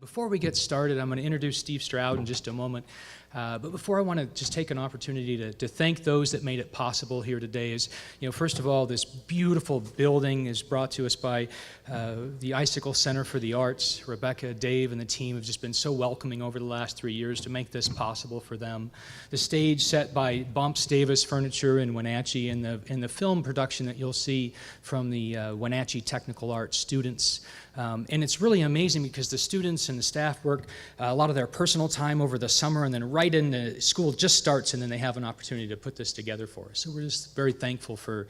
before we get started, I'm going to introduce Steve Stroud in just a moment. But before, I want to just take an opportunity to thank those that made it possible here today. First of all, this beautiful building is brought to us by the Icicle Center for the Arts. Rebecca, Dave, and the team have just been so welcoming over the last 3 years to make this possible for them. The stage set by Bumps Davis Furniture in Wenatchee, and the film production that you'll see from the Wenatchee Technical Arts students. And it's really amazing because the students and the staff work a lot of their personal time over the summer, and then right into school just starts, and then they have an opportunity to put this together for us. So we're just very thankful for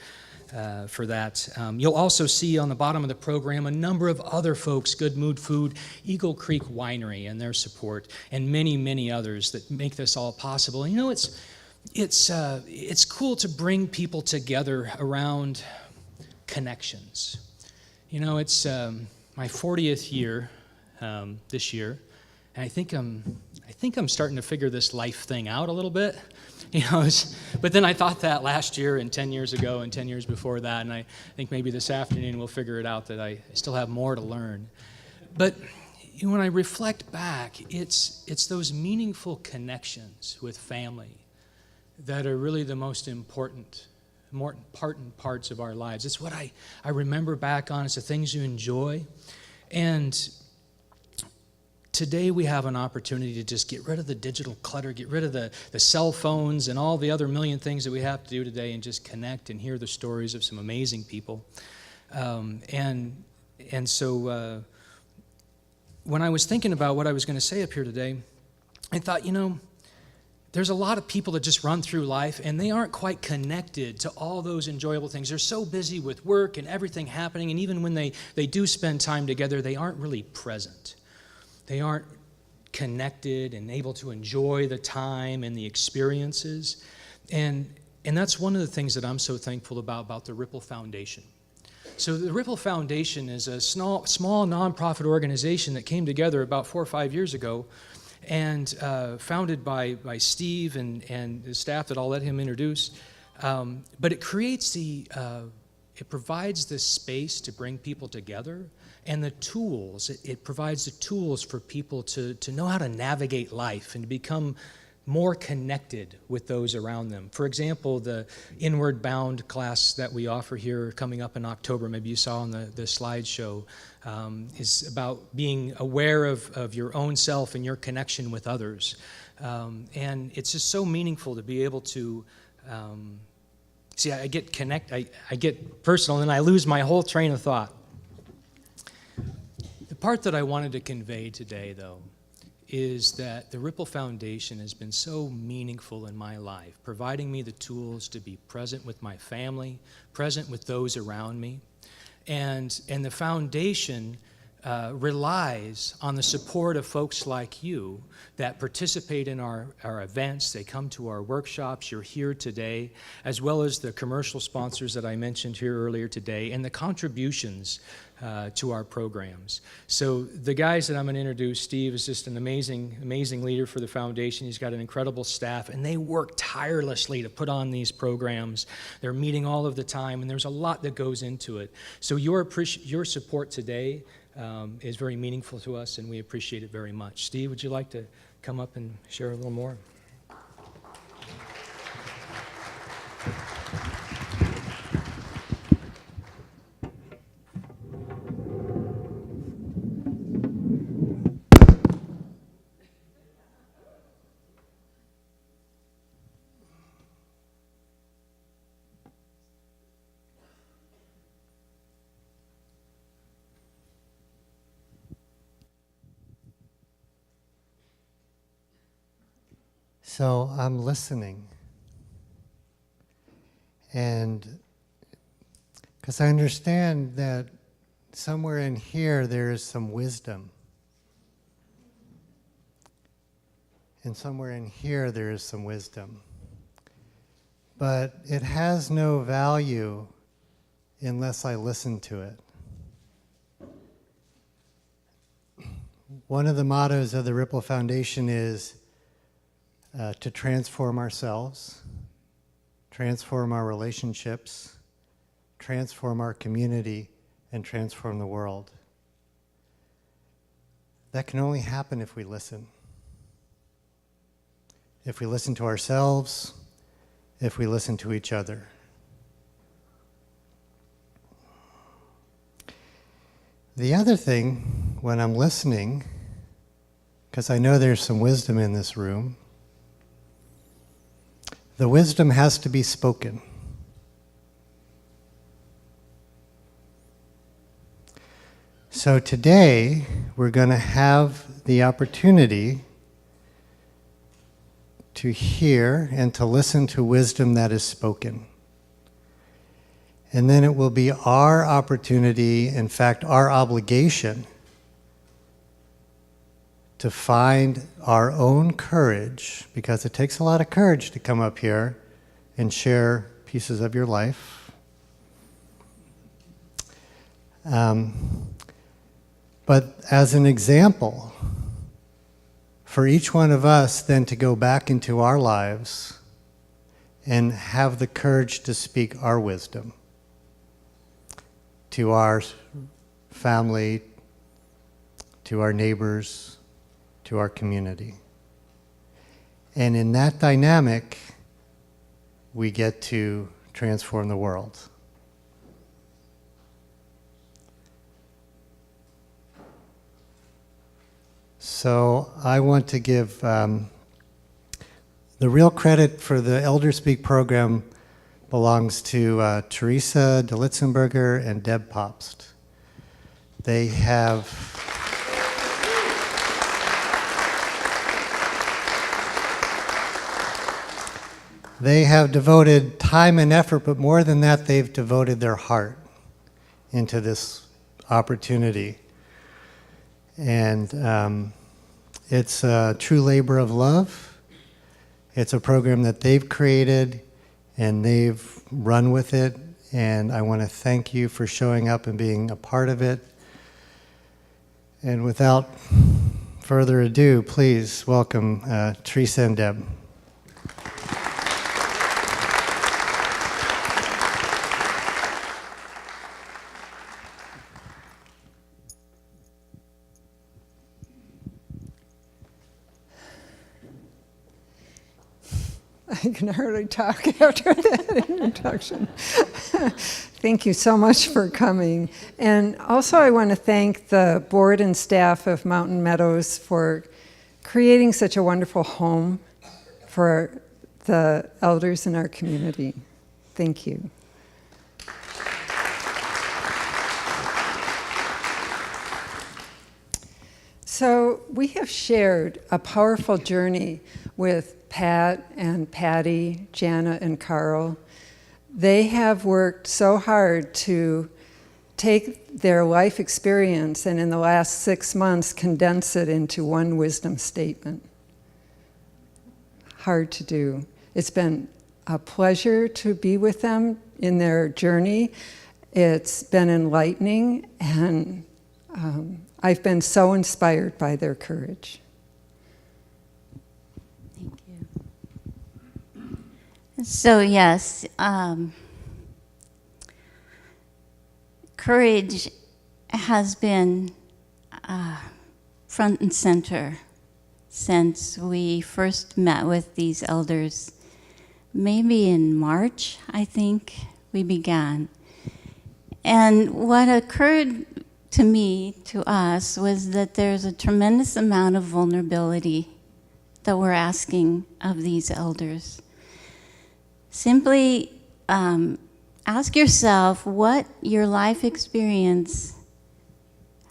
that. You'll also see on the bottom of the program a number of other folks, Good Mood Food, Eagle Creek Winery and their support, and many, many others that make this all possible. And it's cool to bring people together around connections. It's my 40th year this year, and I think I'm starting to figure this life thing out a little bit. But then I thought that last year and 10 years ago and 10 years before that, and I think maybe this afternoon we'll figure it out that I still have more to learn. But when I reflect back, it's those meaningful connections with family that are really the most important parts of our lives. It's what I remember back on. It's the things you enjoy. And today we have an opportunity to just get rid of the digital clutter, get rid of the cell phones and all the other million things that we have to do today, and just connect and hear the stories of some amazing people. So when I was thinking about what I was going to say up here today, I thought, there's a lot of people that just run through life and they aren't quite connected to all those enjoyable things. They're so busy with work and everything happening, and even when they do spend time together, they aren't really present. They aren't connected and able to enjoy the time and the experiences. And that's one of the things that I'm so thankful about the Ripple Foundation. So the Ripple Foundation is a small nonprofit organization that came together about 4 or 5 years ago, and founded by Steve and the staff that I'll let him introduce. But it provides this space to bring people together, and the tools. It provides the tools for people to know how to navigate life and to become more connected with those around them. For example, the Inward Bound class that we offer here coming up in October, maybe you saw on the slideshow, is about being aware of your own self and your connection with others. And it's just so meaningful to be able to see. I get personal, and I lose my whole train of thought. The part that I wanted to convey today, though, is that the Ripple Foundation has been so meaningful in my life, providing me the tools to be present with my family, present with those around me. And the foundation relies on the support of folks like you that participate in our events. They come to our workshops. You're here today, as well as the commercial sponsors that I mentioned here earlier today, and the contributions to our programs. So the guys that I'm going to introduce, Steve is just an amazing leader for the foundation. He's got an incredible staff, and they work tirelessly to put on these programs. They're meeting all of the time, and there's a lot that goes into it. So your support today is very meaningful to us, and we appreciate it very much. Steve, would you like to come up and share a little more? So I'm listening, and because I understand that somewhere in here there is some wisdom, and somewhere in here there is some wisdom, but it has no value unless I listen to it. One of the mottos of the Ripple Foundation is to transform ourselves, transform our relationships, transform our community, and transform the world. that can only happen if we listen. If we listen to ourselves, if we listen to each other. The other thing, when I'm listening, because I know there's some wisdom in this room, the wisdom has to be spoken. So today, we're going to have the opportunity to hear and to listen to wisdom that is spoken. And then it will be our opportunity, in fact, our obligation, to find our own courage, because it takes a lot of courage to come up here and share pieces of your life. But as an example, for each one of us then to go back into our lives and have the courage to speak our wisdom to our family, to our neighbors, to our community. And in that dynamic, we get to transform the world. So I want to give the real credit for the Elder Speak program belongs to Teresa DeLitzenberger and Deb Popst. They have devoted time and effort, but more than that, they've devoted their heart into this opportunity. And it's a true labor of love. It's a program that they've created and they've run with it. And I want to thank you for showing up and being a part of it. And without further ado, please welcome Teresa and Deb. I can hardly talk after that introduction. Thank you so much for coming. And also I want to thank the board and staff of Mountain Meadows for creating such a wonderful home for the elders in our community. Thank you. So we have shared a powerful journey with Pat and Patty, Jana and Carl. They have worked so hard to take their life experience and in the last 6 months condense it into one wisdom statement. Hard to do. It's been a pleasure to be with them in their journey. It's been enlightening, and I've been so inspired by their courage. So yes, courage has been front and center since we first met with these elders. Maybe in March, I think, we began. And what occurred to me, to us, was that there's a tremendous amount of vulnerability that we're asking of these elders. Simply ask yourself what your life experience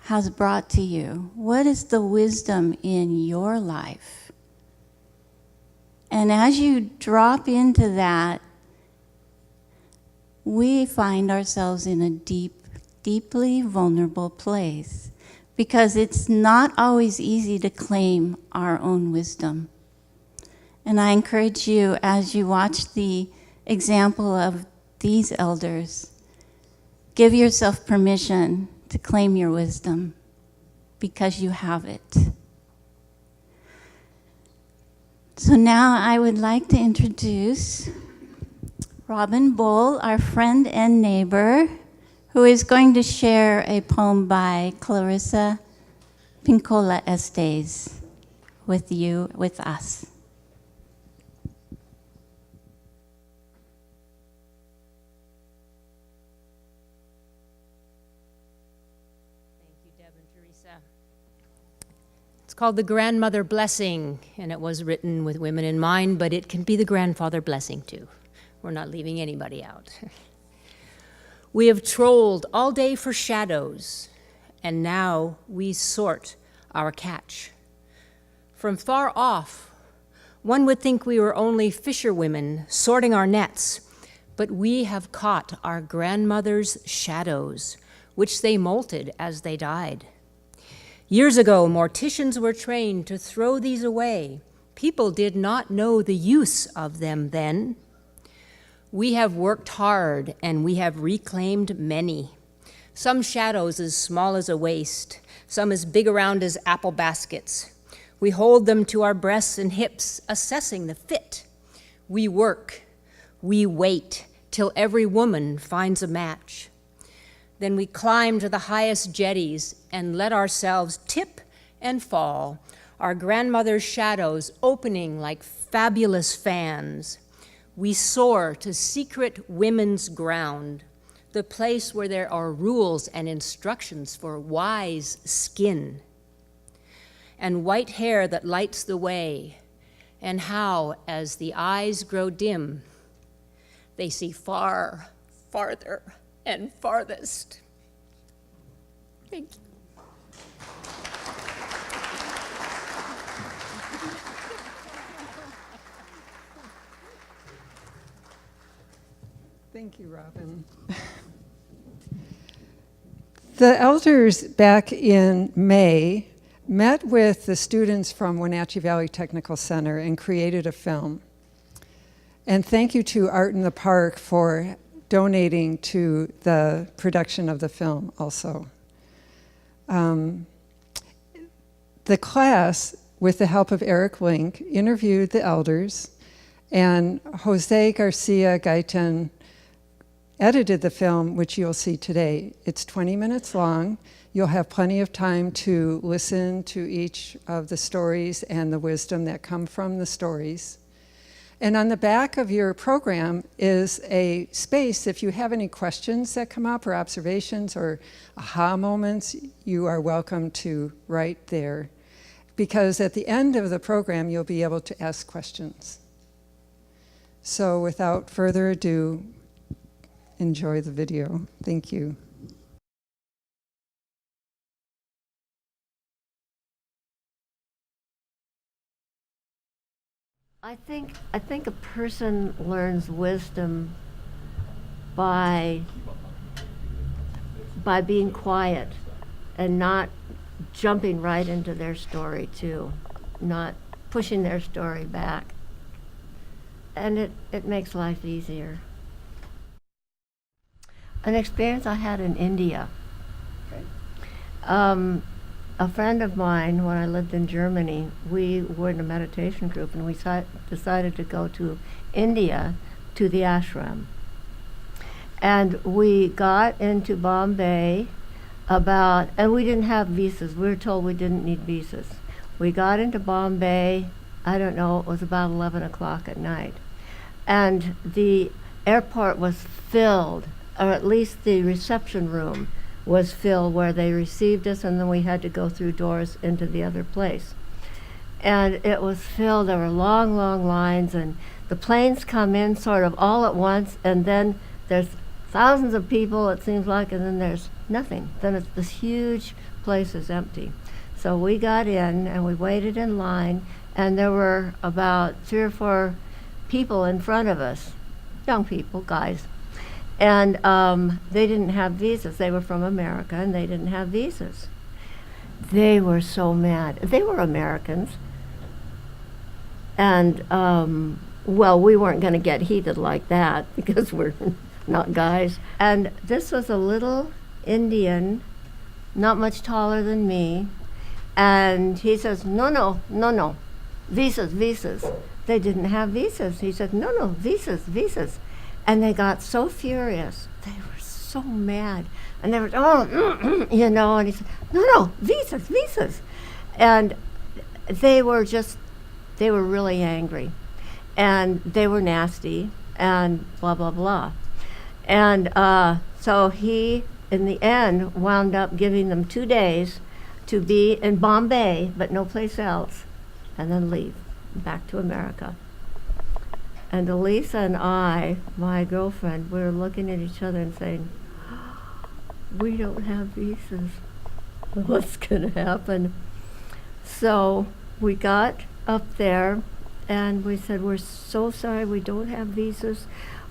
has brought to you. What is the wisdom in your life? And as you drop into that, we find ourselves in a deeply vulnerable place, because it's not always easy to claim our own wisdom. And I encourage you, as you watch the example of these elders, give yourself permission to claim your wisdom, because you have it. So now I would like to introduce Robin Bull, our friend and neighbor, who is going to share a poem by Clarissa Pincola Estes with you, with us. It's called The Grandmother Blessing, and it was written with women in mind, but it can be the grandfather blessing too. We're not leaving anybody out. We have trolled all day for shadows, and now we sort our catch. From far off, one would think we were only fisherwomen sorting our nets, but we have caught our grandmother's shadows, which they molted as they died. Years ago, morticians were trained to throw these away. People did not know the use of them then. We have worked hard, and we have reclaimed many. Some shadows as small as a waist, some as big around as apple baskets. We hold them to our breasts and hips, assessing the fit. We work, we wait, till every woman finds a match. Then we climb to the highest jetties and let ourselves tip and fall, our grandmother's shadows opening like fabulous fans. We soar to secret women's ground, the place where there are rules and instructions for wise skin, and white hair that lights the way, and how, as the eyes grow dim, they see far, farther, and farthest. Thank you. Thank you, Robin. The elders back in May met with the students from Wenatchee Valley Technical Center and created a film. And thank you to Art in the Park for donating to the production of the film also. The class, with the help of Eric Link, interviewed the elders, and Jose Garcia Gaitan edited the film, which you'll see today. It's 20 minutes long. You'll have plenty of time to listen to each of the stories and the wisdom that come from the stories. And on the back of your program is a space. If you have any questions that come up or observations or aha moments, you are welcome to write there. Because at the end of the program, you'll be able to ask questions. So without further ado, enjoy the video. Thank you. I think a person learns wisdom by being quiet and not jumping right into their story too, not pushing their story back. And it makes life easier. An experience I had in India. A friend of mine, when I lived in Germany, we were in a meditation group, and we decided to go to India to the ashram. And we got into Bombay and we didn't have visas. We were told we didn't need visas. We got into Bombay, I don't know, it was about 11 o'clock at night. And the airport was filled, or at least the reception room was filled, where they received us, and then we had to go through doors into the other place. And it was filled. There were long, long lines, and the planes come in sort of all at once, and then there's thousands of people, it seems like, and then there's nothing. Then it's this huge place is empty. So we got in, and we waited in line, and there were about 3 or 4 people in front of us, young people, guys. And they didn't have visas. They were from America, and they didn't have visas. They were so mad. They were Americans. And, well, we weren't going to get heated like that because we're not guys. And this was a little Indian, not much taller than me. And he says, no, visas. They didn't have visas. He said, no, visas. And they got so furious. They were so mad. And they were, and he said, no, visas. And they were really angry. And they were nasty and blah, blah, blah. And so he, in the end, wound up giving them 2 days to be in Bombay, but no place else, and then leave back to America. And Elisa and I, my girlfriend, we were looking at each other and saying, we don't have visas. What's going to happen? So we got up there and we said, we're so sorry, we don't have visas.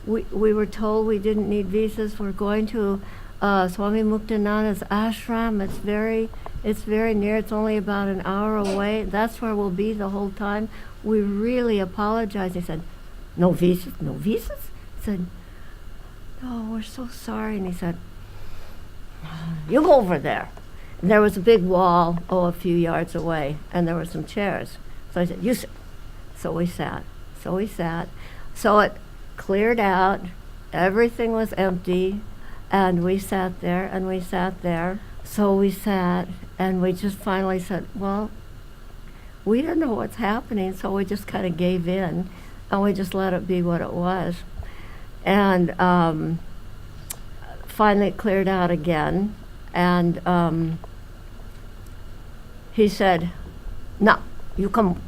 We were told we didn't need visas. We're going to Swami Muktananda's ashram. It's very near. It's only about an hour away. That's where we'll be the whole time. We really apologize. He said, no visas? No visas? I said, no, we're so sorry. And he said, you go over there. And there was a big wall, a few yards away, and there were some chairs. So I said, you sit. So we sat. So it cleared out. Everything was empty. And we sat there, and we sat there. So we sat, and we just finally said, well, we don't know what's happening, so we just kind of gave in, and we just let it be what it was. And finally it cleared out again, and he said, no, you come.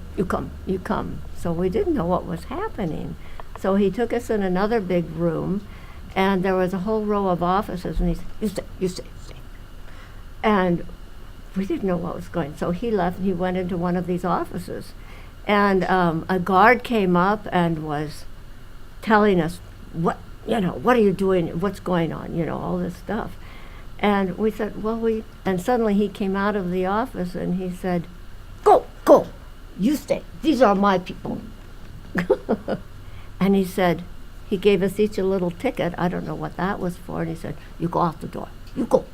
So we didn't know what was happening. So he took us in another big room, and there was a whole row of offices, and he said, you stay. And we didn't know what was going on. So he left, and he went into one of these offices. And a guard came up and was telling us, what are you doing? What's going on? All this stuff. And we said, and suddenly he came out of the office, and he said, go, you stay. These are my people. And he said, he gave us each a little ticket. I don't know what that was for. And he said, you go out the door. You go.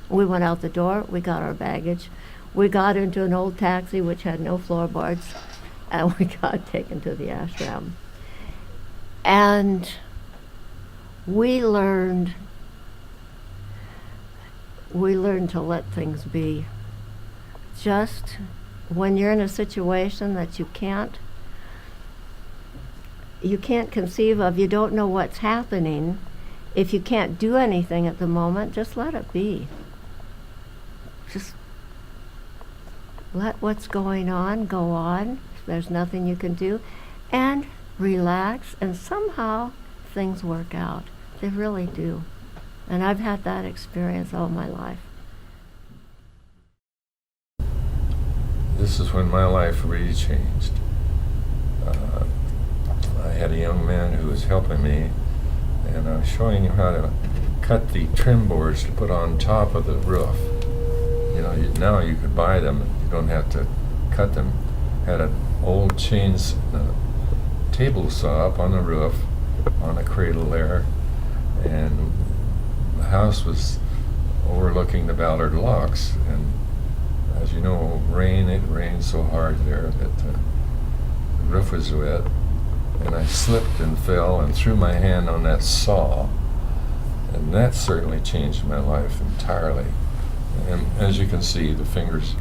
We went out the door. We got our baggage. We got into an old taxi which had no floorboards, and we got taken to the ashram. And we learned to let things be. Just when you're in a situation that you can't conceive of, you don't know what's happening. If you can't do anything at the moment, just let it be. Just let what's going on go on. There's nothing you can do. And relax, and somehow things work out. They really do. And I've had that experience all my life. This is when my life really changed. I had a young man who was helping me, and I was showing him how to cut the trim boards to put on top of the roof. Now you could buy them. You don't have to cut them. Had an old table saw up on the roof, on a cradle there, and the house was overlooking the Ballard Locks. And as you know, it rained so hard there that the roof was wet. And I slipped and fell and threw my hand on that saw. And that certainly changed my life entirely. And as you can see, the fingers,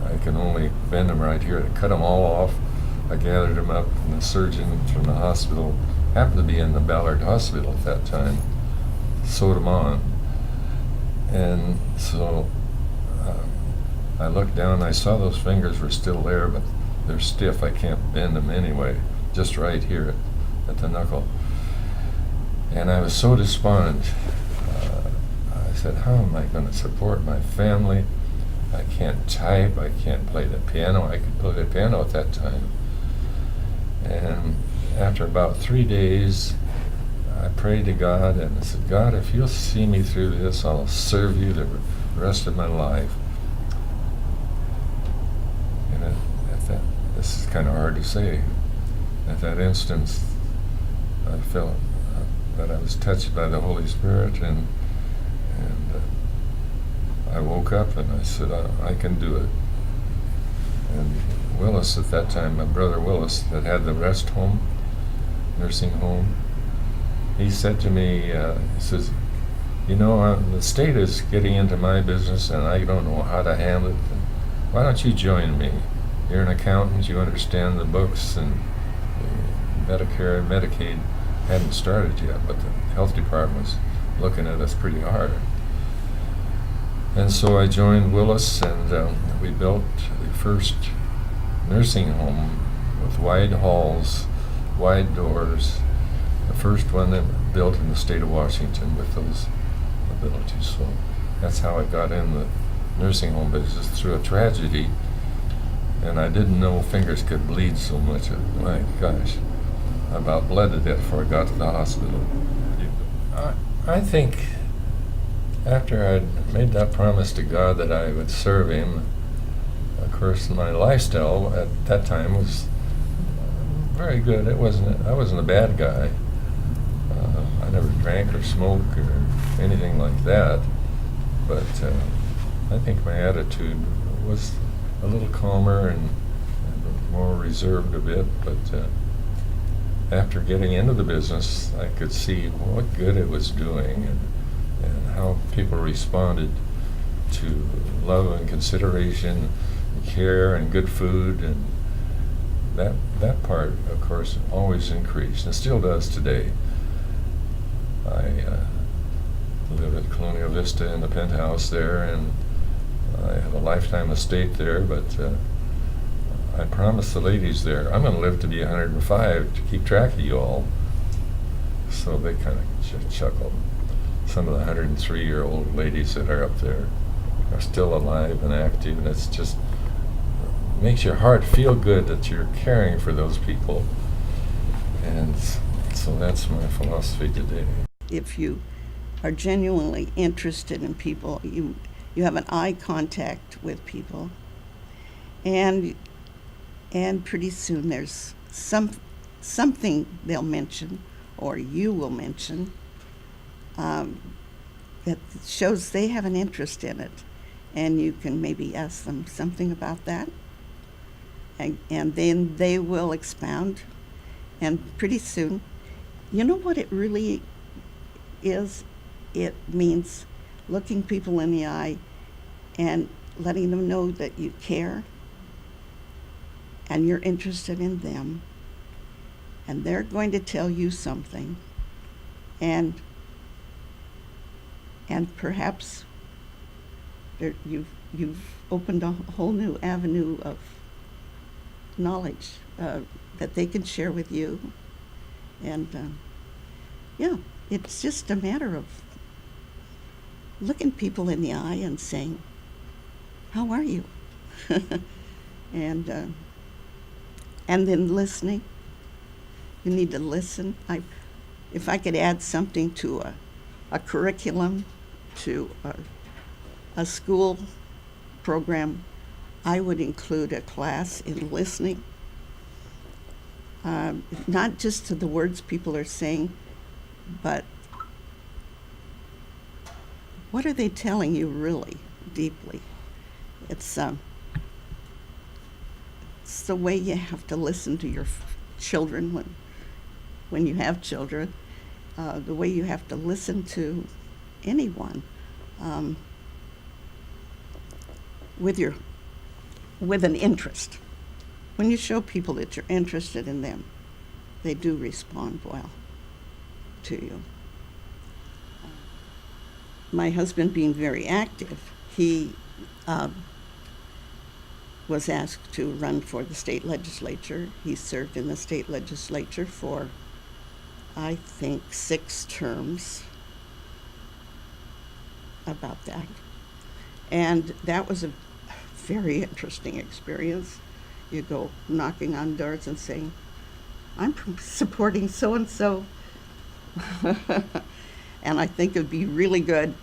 I can only bend them right here. I cut them all off. I gathered them up, and the surgeon from the hospital, happened to be in the Ballard Hospital at that time, sewed them on. And so I looked down, and I saw those fingers were still there, but they're stiff. I can't bend them anyway, just right here at the knuckle. And I was so despondent. I said, how am I going to support my family? I can't type, I can't play the piano. I could play the piano at that time. And after about 3 days, I prayed to God, and I said, God, if you'll see me through this, I'll serve you the rest of my life. And this is kind of hard to say. At that instance, I felt that I was touched by the Holy Spirit, and I woke up and I said, I can do it. And Willis at that time, my brother Willis, that had the rest home, nursing home, he said to me, he says, the state is getting into my business, and I don't know how to handle it. why don't you join me? You're an accountant, you understand the books, and Medicare and Medicaid hadn't started yet, but the health department was looking at us pretty hard. And so I joined Willis, and we built the first nursing home with wide halls, wide doors, the first one that built in the state of Washington with those abilities. So that's how I got in the nursing home business, through a tragedy. And I didn't know fingers could bleed so much. My gosh, I about bled to death before I got to the hospital. I think after I'd made that promise to God that I would serve Him, of course my lifestyle at that time was very good. I wasn't a bad guy. I never drank or smoked or anything like that. But I think my attitude was a little calmer and more reserved a bit. But after getting into the business, I could see what good it was doing, and how people responded to love and consideration and care and good food, and that part, of course, always increased and still does today. I live at Colonial Vista in the penthouse there, and I have a lifetime estate there, but I promised the ladies there, I'm going to live to be 105 to keep track of you all. So they kind of chuckled. Some of the 103-year-old ladies that are up there are still alive and active, and it's just makes your heart feel good that you're caring for those people. And so that's my philosophy today. If you are genuinely interested in people, you have an eye contact with people, and pretty soon there's something they'll mention, or you will mention, that shows they have an interest in it, and you can maybe ask them something about that, and then they will expound, and pretty soon, you know what it really is? It means looking people in the eye and letting them know that you care and you're interested in them, and they're going to tell you something, and perhaps you've opened a whole new avenue of knowledge that they can share with you, and yeah, it's just a matter of looking people in the eye and saying, "How are you?" and then listening. You need to listen. If I could add something to a curriculum, to a school program, I would include a class in listening, not just to the words people are saying, but what are they telling you really deeply? It's the way you have to listen to your children when you have children, the way you have to listen to anyone with an interest. When you show people that you're interested in them, they do respond well to you. My husband, being very active, he was asked to run for the state legislature. He served in the state legislature for, I think, 6 terms, about that. And that was a very interesting experience. You go knocking on doors and saying, "I'm supporting so-and-so." And I think it would be really good.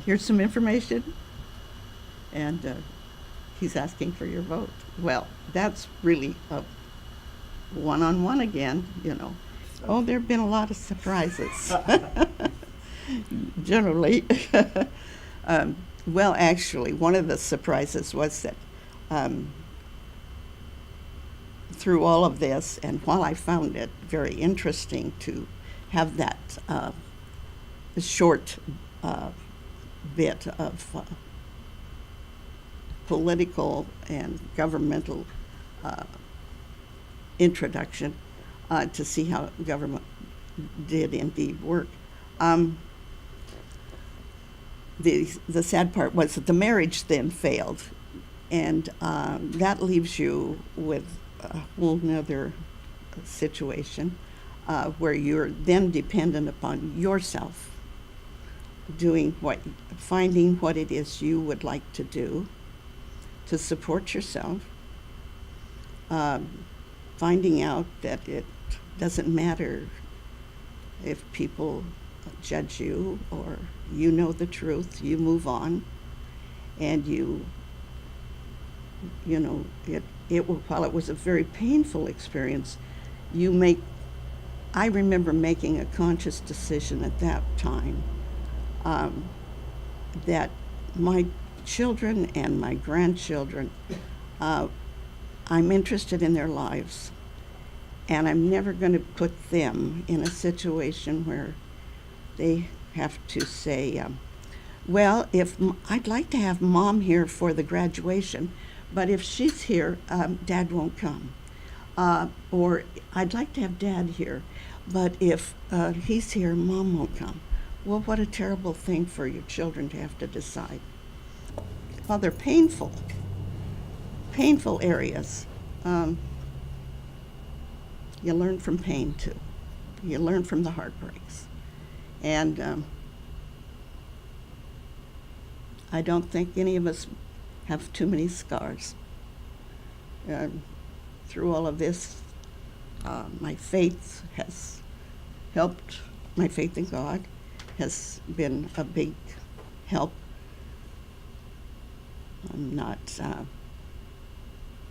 Here's some information, and he's asking for your vote. Well, that's really a one-on-one again, you know. Oh, there have been a lot of surprises, generally. Well, actually, one of the surprises was that through all of this, and while I found it very interesting to have that short bit of political and governmental introduction to see how government did indeed work. The sad part was that the marriage then failed, and that leaves you with a whole nother situation where you're then dependent upon yourself finding what it is you would like to do to support yourself, finding out that it doesn't matter if people judge you or you know the truth, you move on, and while it was a very painful experience, I remember making a conscious decision at that time that my children and my grandchildren, I'm interested in their lives, and I'm never going to put them in a situation where they have to say, well, I'd like to have Mom here for the graduation, but if she's here, Dad won't come. Or I'd like to have Dad here, but if he's here, Mom won't come. Well, what a terrible thing for your children to have to decide. Well, they're painful areas. You learn from pain, too. You learn from the heartbreaks. And I don't think any of us have too many scars. Through all of this, my faith has helped. My faith in God has been a big help. I'm not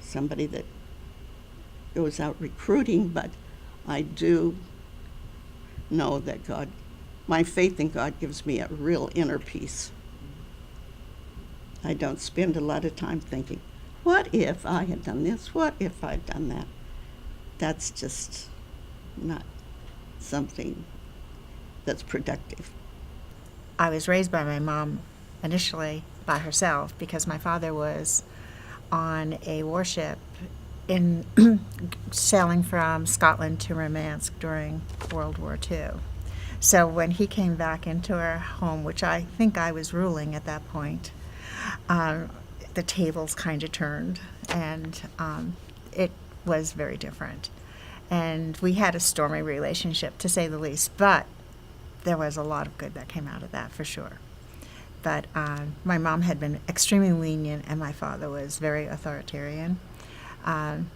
somebody that goes out recruiting, but I do know that my faith in God gives me a real inner peace. I don't spend a lot of time thinking, what if I had done this? What if I'd done that? That's just not something that's productive. I was raised by my mom initially by herself because my father was on a warship in sailing from Scotland to Murmansk during World War II. So when he came back into our home, which I think I was ruling at that point, the tables kind of turned, and it was very different. And we had a stormy relationship, to say the least, but there was a lot of good that came out of that, for sure. But my mom had been extremely lenient, and my father was very authoritarian. And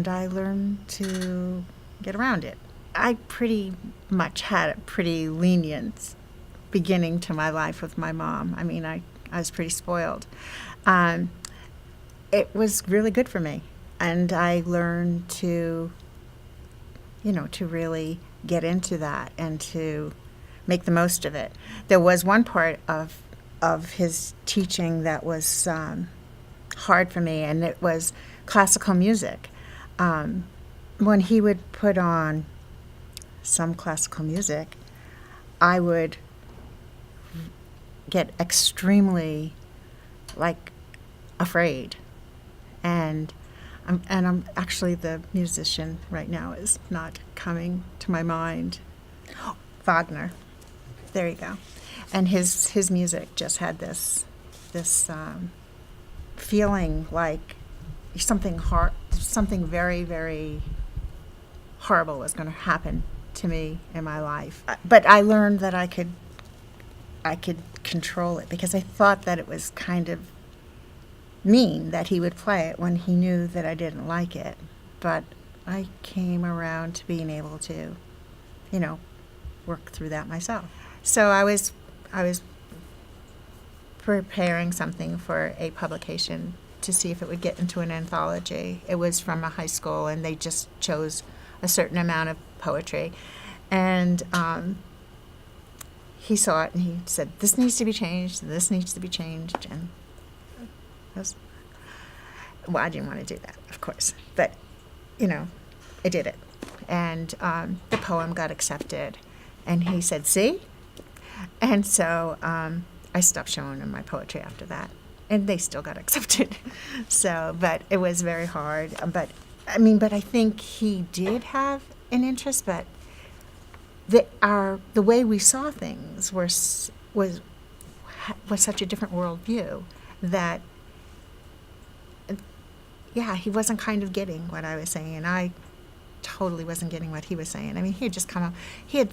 I learned to get around it. I pretty much had a pretty lenient beginning to my life with my mom. I mean, I was pretty spoiled. It was really good for me. And I learned to really get into that and to make the most of it. There was one part of his teaching that was hard for me, and it was classical music. When he would put on some classical music, I would get extremely, afraid. And I'm actually, the musician right now is not coming to my mind. Wagner. There you go. And his music just had this feeling like something very, very horrible was going to happen to me in my life. But I learned that I could control it, because I thought that it was kind of mean that he would play it when he knew that I didn't like it. But I came around to being able to, work through that myself. So I was preparing something for a publication to see if it would get into an anthology. It was from a high school, and they just chose a certain amount of poetry. And he saw it, and he said, this needs to be changed, and this needs to be changed. And I didn't want to do that, of course. But, I did it. And the poem got accepted. And he said, see? And so I stopped showing him my poetry after that. and they still got accepted. So, but it was very hard. But I think he did have an interest, but the way we saw things was such a different worldview that, yeah, he wasn't kind of getting what I was saying, and I totally wasn't getting what he was saying. I mean, he had just come up, he had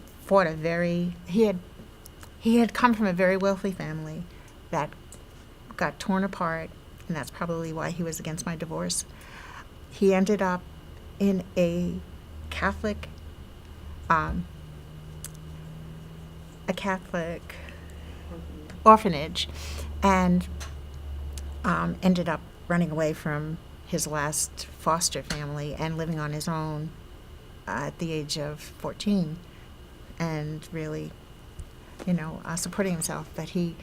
come from a very wealthy family that got torn apart, and that's probably why he was against my divorce. He ended up in a Catholic orphanage, and ended up running away from his last foster family and living on his own at the age of 14, and really, supporting himself. But he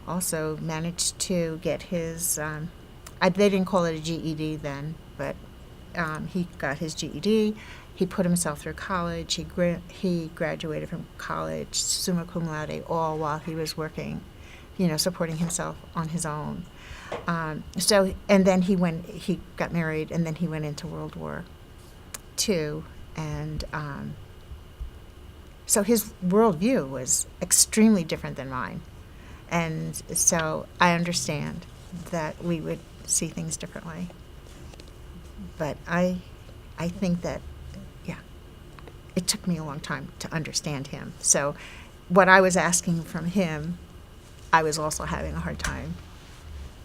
also managed to get his, they didn't call it a GED then, but he got his GED. He put himself through college. He graduated from college, summa cum laude, all while he was working, supporting himself on his own. And then he got married, and then he went into World War II, and so his worldview was extremely different than mine. And so I understand that we would see things differently. But I think that, yeah, it took me a long time to understand him. So what I was asking from him, I was also having a hard time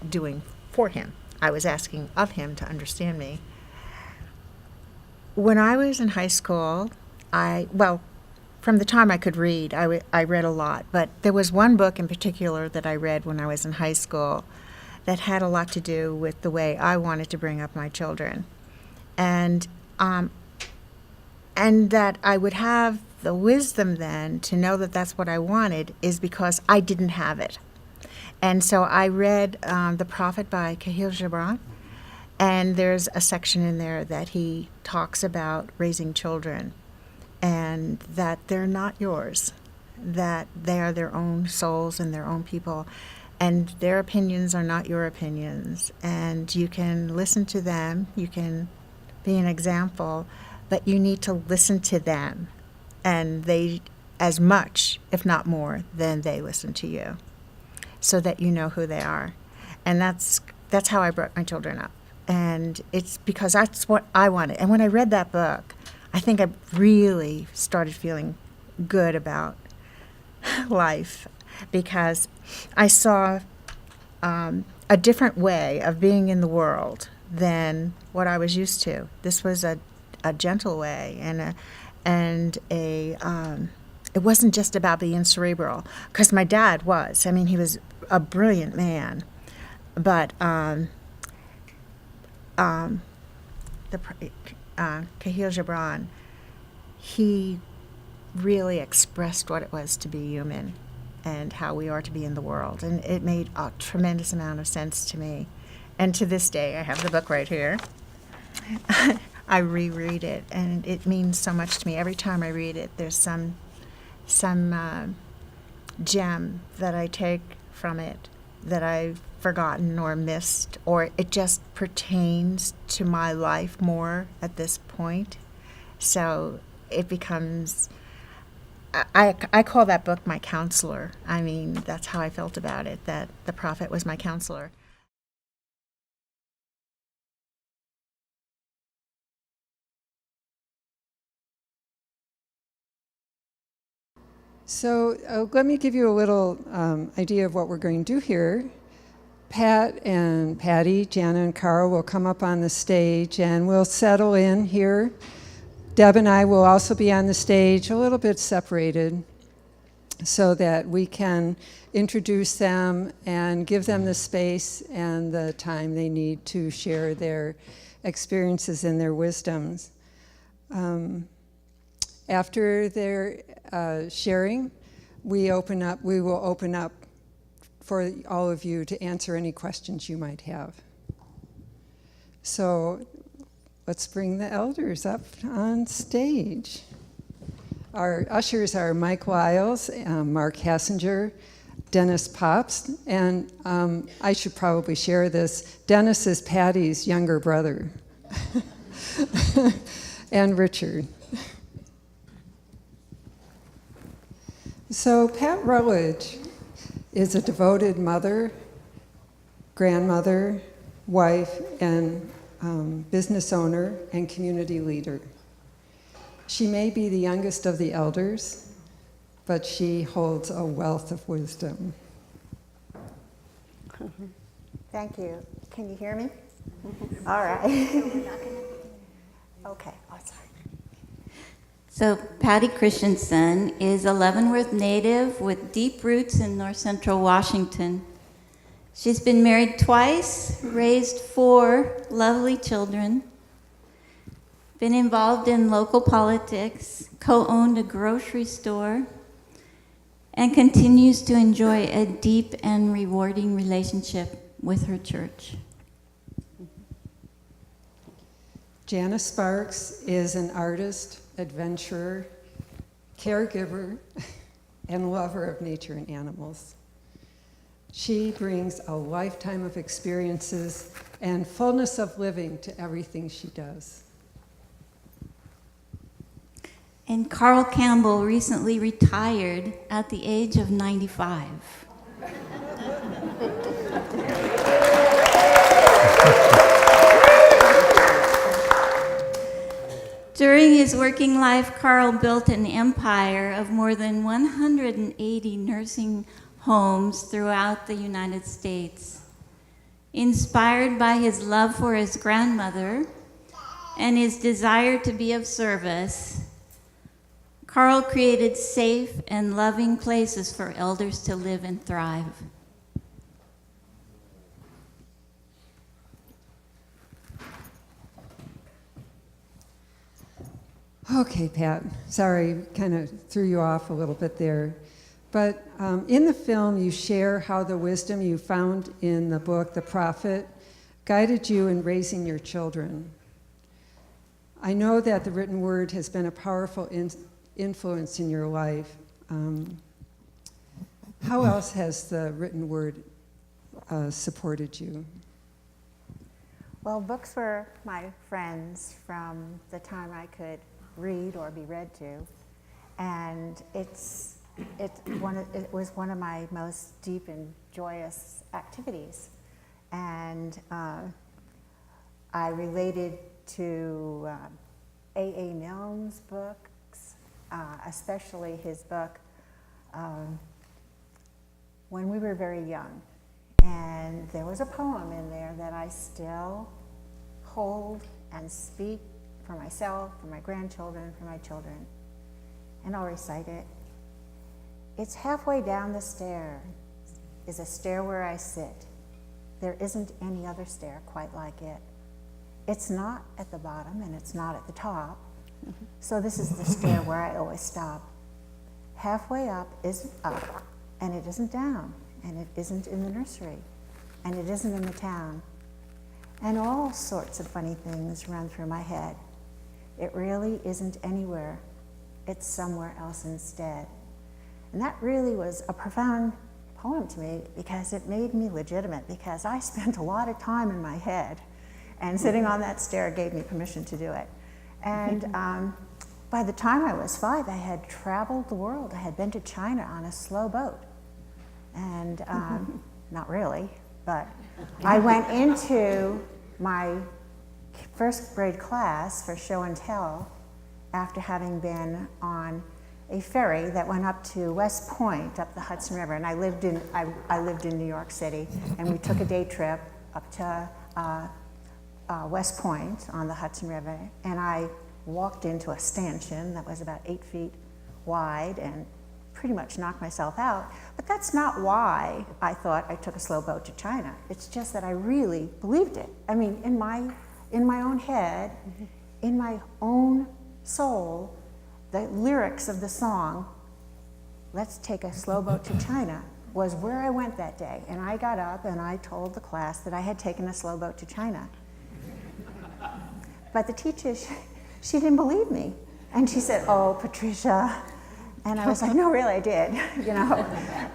doing for him. I was asking of him to understand me. When I was in high school, from the time I could read, I read a lot. But there was one book in particular that I read when I was in high school that had a lot to do with the way I wanted to bring up my children. And that I would have the wisdom then to know that that's what I wanted is because I didn't have it. And so I read The Prophet by Kahlil Gibran, and there's a section in there that he talks about raising children and that they're not yours, that they are their own souls and their own people, and their opinions are not your opinions, and you can listen to them, you can be an example, but you need to listen to them, and they as much, if not more, than they listen to you, so that you know who they are. And that's how I brought my children up. And it's because that's what I wanted. And when I read that book, I think I really started feeling good about life, because I saw a different way of being in the world than what I was used to. This was a gentle way, and it wasn't just about being cerebral, because my dad was. I mean, he was a brilliant man, but Kahlil Gibran, he really expressed what it was to be human and how we are to be in the world, and it made a tremendous amount of sense to me. And to this day, I have the book right here. I reread it, and it means so much to me. Every time I read it, there's some gem that I take from it that I've forgotten or missed, or it just pertains to my life more at this point. So it becomes, I call that book my counselor. I mean, that's how I felt about it, that the prophet was my counselor. So let me give you a little idea of what we're going to do here. Pat and Patty, Jana and Carl will come up on the stage, and we'll settle in here. Deb and I will also be on the stage, a little bit separated, so that we can introduce them and give them the space and the time they need to share their experiences and their wisdoms. After their sharing, we will open up for all of you to answer any questions you might have. So let's bring the elders up on stage. Our ushers are Mike Wiles, Mark Hassinger, Dennis Pops, and I should probably share this. Dennis is Patty's younger brother, and Richard. So Pat Rutledge is a devoted mother, grandmother, wife, and business owner and community leader. She may be the youngest of the elders, but she holds a wealth of wisdom. Thank you. Can you hear me? All right. Okay. Oh, sorry. So Patty Christensen is a Leavenworth native with deep roots in north central Washington. She's been married twice, raised 4 lovely children, been involved in local politics, co-owned a grocery store, and continues to enjoy a deep and rewarding relationship with her church. Jana Sparks is an artist, adventurer, caregiver, and lover of nature and animals. She brings a lifetime of experiences and fullness of living to everything she does. And Carl Campbell recently retired at the age of 95. During his working life, Carl built an empire of more than 180 nursing homes throughout the United States. Inspired by his love for his grandmother and his desire to be of service, Carl created safe and loving places for elders to live and thrive. Okay, Pat, sorry, kind of threw you off a little bit there. But in the film, you share how the wisdom you found in the book, The Prophet, guided you in raising your children. I know that the written word has been a powerful influence in your life. How else has the written word supported you? Well, books were my friends from the time I could read or be read to, and it was one of my most deep and joyous activities. And I related to A.A. Milne's books, especially his book When We Were Very Young. And there was a poem in there that I still hold and speak for myself, for my grandchildren, for my children. And I'll recite it. It's halfway down the stair is a stair where I sit. There isn't any other stair quite like it. It's not at the bottom and it's not at the top. So this is the stair where I always stop. Halfway up isn't up, and it isn't down, and it isn't in the nursery, and it isn't in the town. And all sorts of funny things run through my head. It really isn't anywhere. It's somewhere else instead. And that really was a profound poem to me because it made me legitimate, because I spent a lot of time in my head, and sitting on that stair gave me permission to do it. And by the time I was 5, I had traveled the world. I had been to China on a slow boat. And not really, but I went into my first grade class for show and tell after having been on a ferry that went up to West Point, up the Hudson River. And I lived in New York City, and we took a day trip up to West Point on the Hudson River, and I walked into a stanchion that was about 8 feet wide and pretty much knocked myself out. But that's not why I thought I took a slow boat to China. It's just that I really believed it. I mean, in my own head, in my own soul, the lyrics of the song, "Let's Take a Slow Boat to China," was where I went that day. And I got up and I told the class that I had taken a slow boat to China. But the teacher, she didn't believe me. And she said, "Oh, Patricia." And I was like, no, really, I did, you know.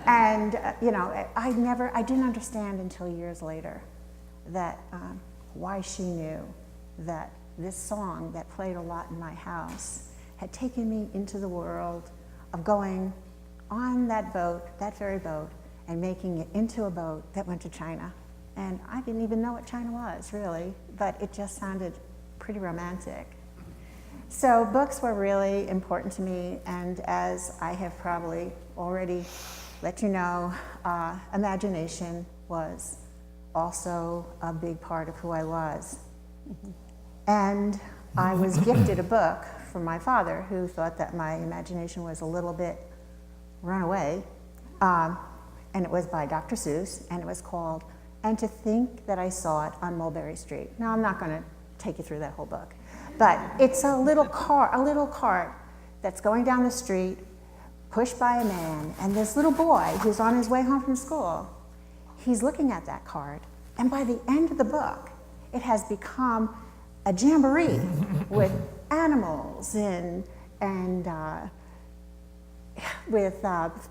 And, you know, I didn't understand until years later that why she knew that this song that played a lot in my house had taken me into the world of going on that boat, that ferry boat, and making it into a boat that went to China. And I didn't even know what China was, really, but it just sounded pretty romantic. So books were really important to me, and as I have probably already let you know, imagination was also a big part of who I was. And I was gifted a book from my father, who thought that my imagination was a little bit runaway, and it was by Dr. Seuss, and it was called And to Think That I Saw It on Mulberry Street. Now, I'm not going to take you through that whole book, but it's a little cart that's going down the street, pushed by a man, and this little boy who's on his way home from school, he's looking at that cart, and by the end of the book, it has become a jamboree with animals and with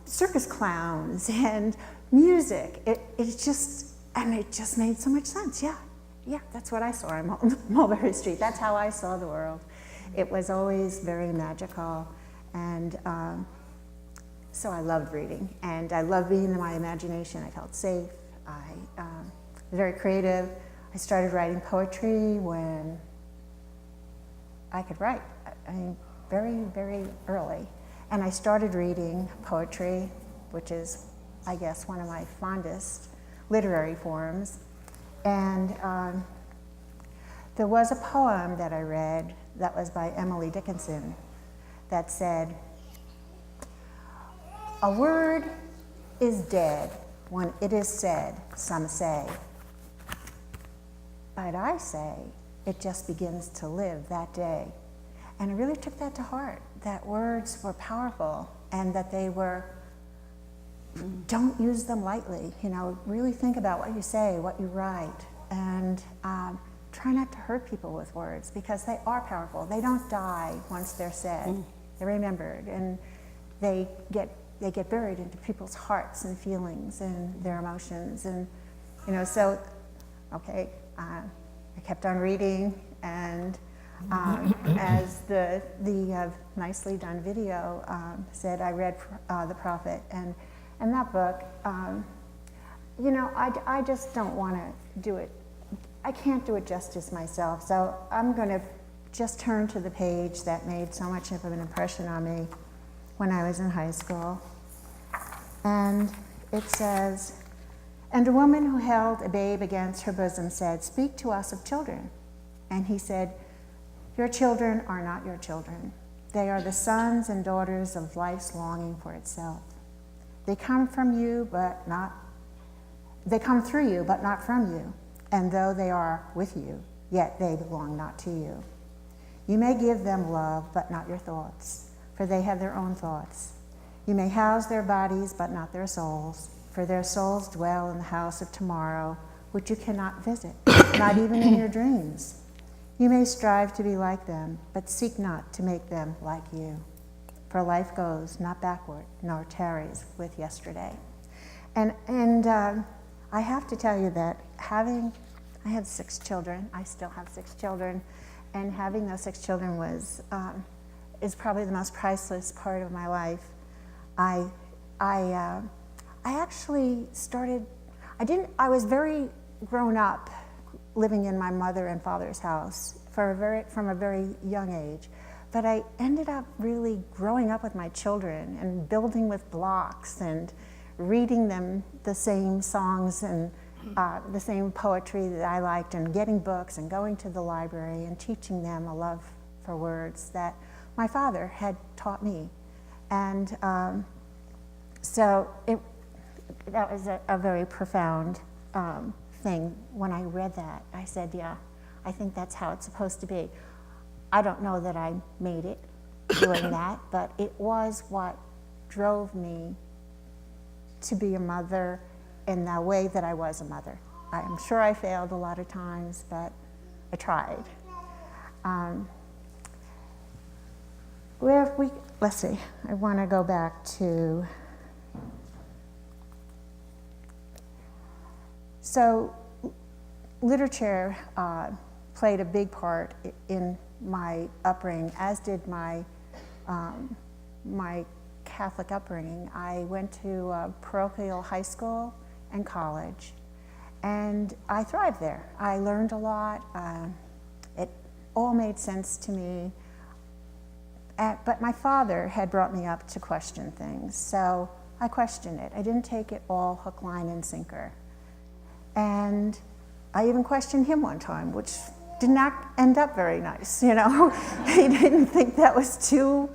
circus clowns and music. It just made so much sense. Yeah, that's what I saw on Mulberry Street. That's how I saw the world. It was always very magical, and so I loved reading, and I loved being in my imagination. I felt safe. I was very creative. I started writing poetry when I could write. I mean, very, very early. And I started reading poetry, which is, I guess, one of my fondest literary forms. And there was a poem that I read that was by Emily Dickinson that said, "A word is dead when it is said, some say. But I say it just begins to live that day." And I really took that to heart, that words were powerful and that they were, don't use them lightly. You know, really think about what you say, what you write, and try not to hurt people with words because they are powerful. They don't die once they're said. They're remembered, and they get buried into people's hearts and feelings and their emotions. And, you know, so, okay, I kept on reading, and as the nicely done video said, I read The Prophet, and that book, you know, I just don't want to do it. I can't do it justice myself, so I'm going to just turn to the page that made so much of an impression on me when I was in high school. And it says, "And a woman who held a babe against her bosom said, 'Speak to us of children.' And he said, 'Your children are not your children. They are the sons and daughters of life's longing for itself. They come from you, but not, they come through you, but not from you. And though they are with you, yet they belong not to you. You may give them love, but not your thoughts, for they have their own thoughts. You may house their bodies, but not their souls, for their souls dwell in the house of tomorrow, which you cannot visit, not even in your dreams. You may strive to be like them, but seek not to make them like you. For life goes not backward, nor tarries with yesterday." And I have to tell you that I had 6 children, I still have 6 children, and having those 6 children is probably the most priceless part of my life. I actually started, I was very grown up living in my mother and father's house from a very young age. But I ended up really growing up with my children and building with blocks and reading them the same songs and the same poetry that I liked, and getting books and going to the library and teaching them a love for words that my father had taught me. And so that was a very profound thing. When I read that, I said, yeah, I think that's how it's supposed to be. I don't know that I made it doing that, but it was what drove me to be a mother in the way that I was a mother. I'm sure I failed a lot of times, but I tried. let's see, I want to go back to, so literature played a big part in my upbringing, as did my Catholic upbringing. I went to parochial high school and college, and I thrived there. I learned a lot. It all made sense to me. But my father had brought me up to question things, so I questioned it. I didn't take it all hook, line, and sinker. And I even questioned him one time, which did not end up very nice, you know. He didn't think that was too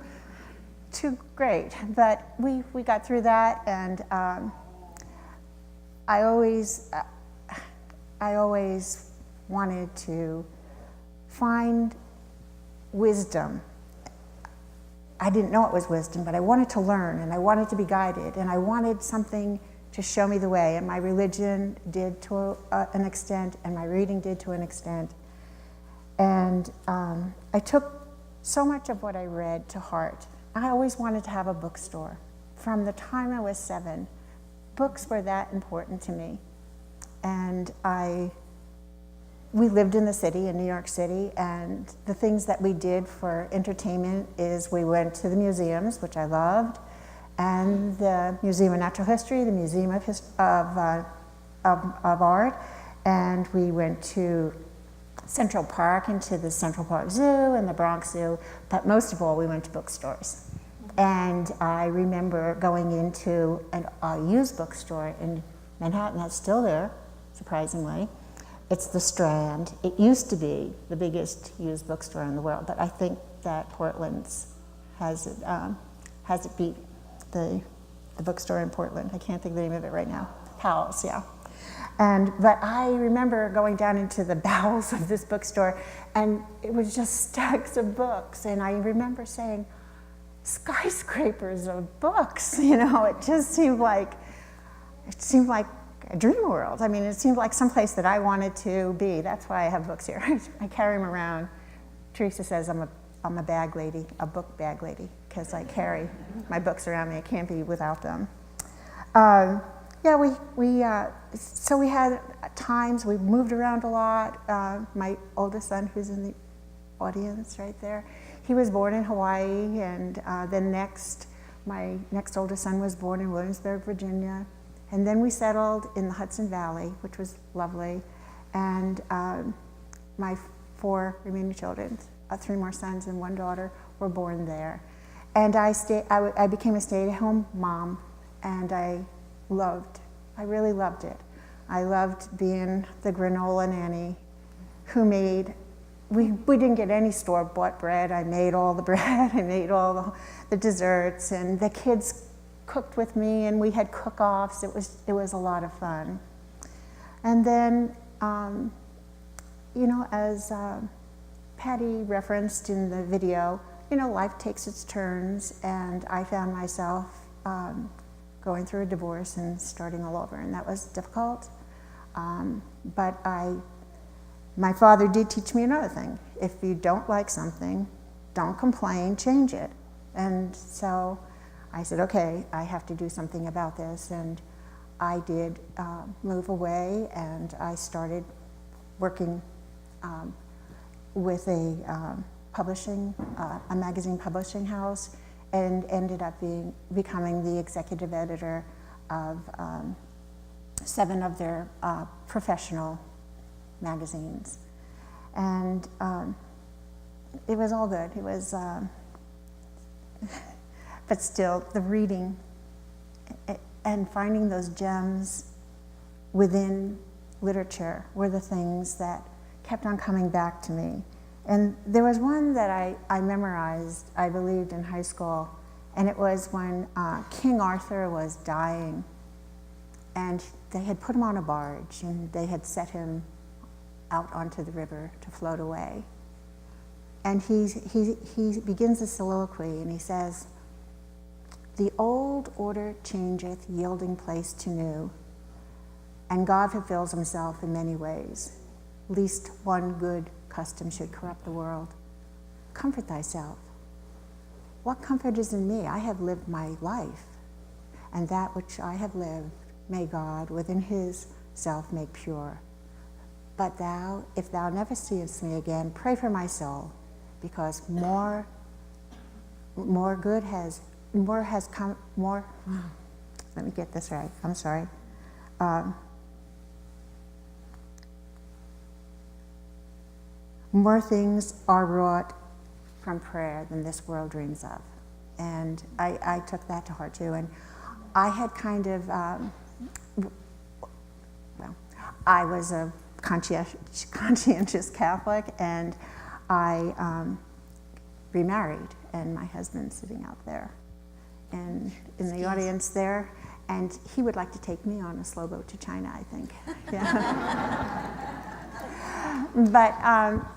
great, but we got through that, and I always wanted to find wisdom. I didn't know it was wisdom, but I wanted to learn, and I wanted to be guided, and I wanted something to show me the way, and my religion did to an extent, and my reading did to an extent. And I took so much of what I read to heart. I always wanted to have a bookstore. From the time I was 7, books were that important to me. And we lived in the city, in New York City, and the things that we did for entertainment is we went to the museums, which I loved, and the Museum of Natural History, the Museum of Art, and we went to Central Park and to the Central Park Zoo and the Bronx Zoo, but most of all, we went to bookstores. And I remember going into a used bookstore in Manhattan that's still there, surprisingly. It's the Strand. It used to be the biggest used bookstore in the world, but I think that Portland's has it beat the bookstore in Portland. I can't think of the name of it right now. Powell's, yeah. But I remember going down into the bowels of this bookstore, and it was just stacks of books. And I remember saying, skyscrapers of books, you know, it just seemed like a dream world. I mean, it seemed like someplace that I wanted to be. That's why I have books here. I carry them around. Teresa says I'm a bag lady, a book bag lady, because I carry my books around me. I can't be without them. So we had times, we moved around a lot. My oldest son, who's in the audience right there, he was born in Hawaii, and then my next oldest son was born in Williamsburg, Virginia. And then we settled in the Hudson Valley, which was lovely. And my 4 remaining children, 3 more sons and 1 daughter, were born there. And I became a stay-at-home mom, and I really loved it. I loved being the granola nanny who made, we didn't get any store-bought bread. I made all the bread, I made all the desserts, and the kids cooked with me, and we had cook-offs. It was a lot of fun. And then, you know, as Patty referenced in the video, you know, life takes its turns, and I found myself going through a divorce and starting all over, and that was difficult. But my father did teach me another thing. If you don't like something, don't complain, change it. And so I said, okay, I have to do something about this, and I did move away, and I started working with a magazine publishing house, and ended up becoming the executive editor of 7 of their professional magazines. And it was all good. It was, but still, the reading and finding those gems within literature were the things that kept on coming back to me. And there was one that I memorized, I believed, in high school, and it was when King Arthur was dying, and they had put him on a barge, and they had set him out onto the river to float away. And he begins a soliloquy, and he says, "The old order changeth, yielding place to new, and God fulfills himself in many ways, lest one good custom should corrupt the world. Comfort thyself. what comfort is in me? I have lived my life, and that which I have lived, may God within his self make pure. But thou, if thou never seest me again, pray for my soul, because more has come, let me get this right, I'm sorry. More things are wrought from prayer than this world dreams of. And I took that to heart too. And I had kind of, I was a conscientious Catholic, and I remarried, and my husband's sitting out there and in the audience there, and he would like to take me on a slow boat to China, I think. Yeah. But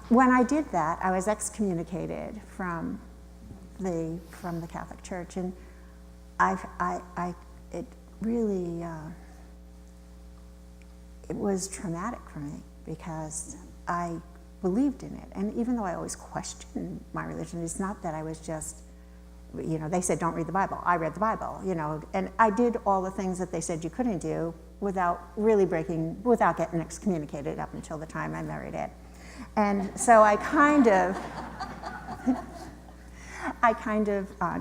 when I did that, I was excommunicated from the Catholic Church, and it really it was traumatic for me, because I believed in it, and even though I always questioned my religion, it's not that I was just, they said don't read the Bible. I read the Bible, and I did all the things that they said you couldn't do without getting excommunicated up until the time I married Ed. And so I kind of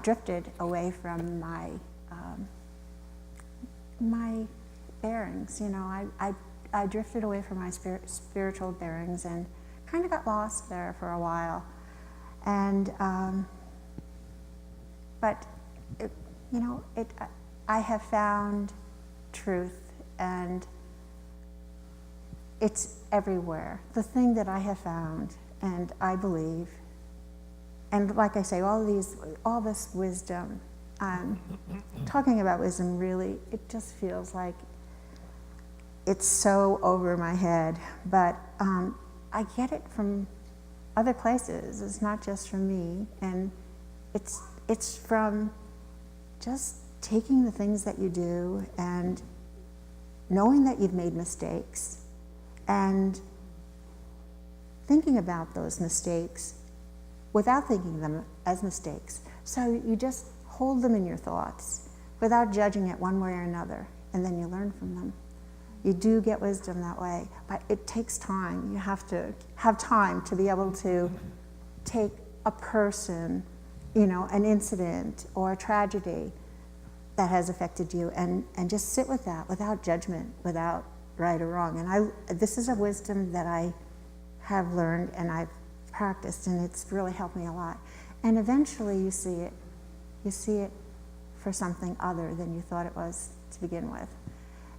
drifted away from my my bearings. I drifted away from my spiritual bearings and kind of got lost there for a while. And but I have found truth, and it's everywhere. The thing that I have found, and I believe, and like I say, all this wisdom, talking about wisdom, really, it just feels like it's so over my head, but I get it from other places. It's not just from me, and it's from just taking the things that you do and knowing that you've made mistakes and thinking about those mistakes without thinking them as mistakes. So you just hold them in your thoughts without judging it one way or another, and then you learn from them. You do get wisdom that way, but it takes time. You have to have time to be able to take a person, an incident or a tragedy that has affected you, and just sit with that without judgment, without right or wrong. And this is a wisdom that I have learned and I've practiced, and it's really helped me a lot. And eventually you see it for something other than you thought it was to begin with.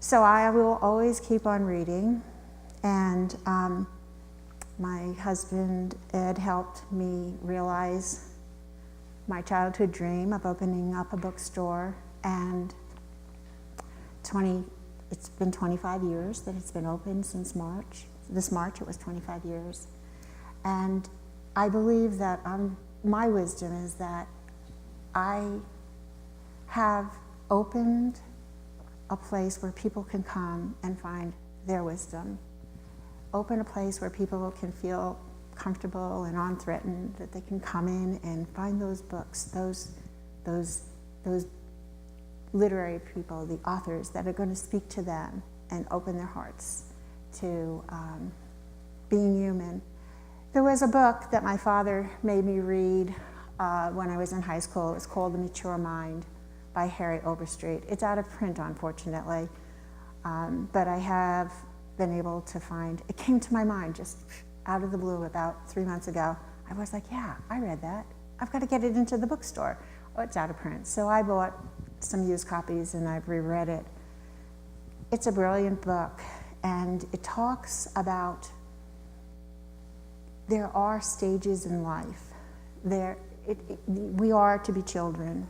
So I will always keep on reading, and my husband, Ed, helped me realize my childhood dream of opening up a bookstore, and it's been 25 years that it's been open since March. This March it was 25 years. And I believe that my wisdom is that I have opened a place where people can come and find their wisdom. Open a place where people can feel comfortable and unthreatened, that they can come in and find those books, those literary people, the authors that are going to speak to them and open their hearts to being human. There was a book that my father made me read when I was in high school. It was called The Mature Mind by Harry Overstreet. It's out of print, unfortunately, but I have been able to find, it came to my mind just out of the blue about 3 months ago. I was like, yeah, I read that. I've got to get it into the bookstore. Oh, it's out of print. So I bought some used copies and I've reread it. It's a brilliant book, and it talks about there are stages in life. We are to be children,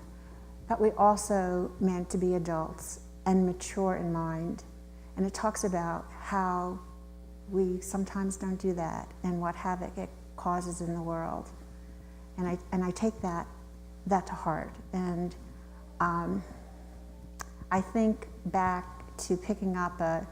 but we also meant to be adults and mature in mind. And it talks about how we sometimes don't do that and what havoc it causes in the world. And I take that to heart. And I think back to picking up a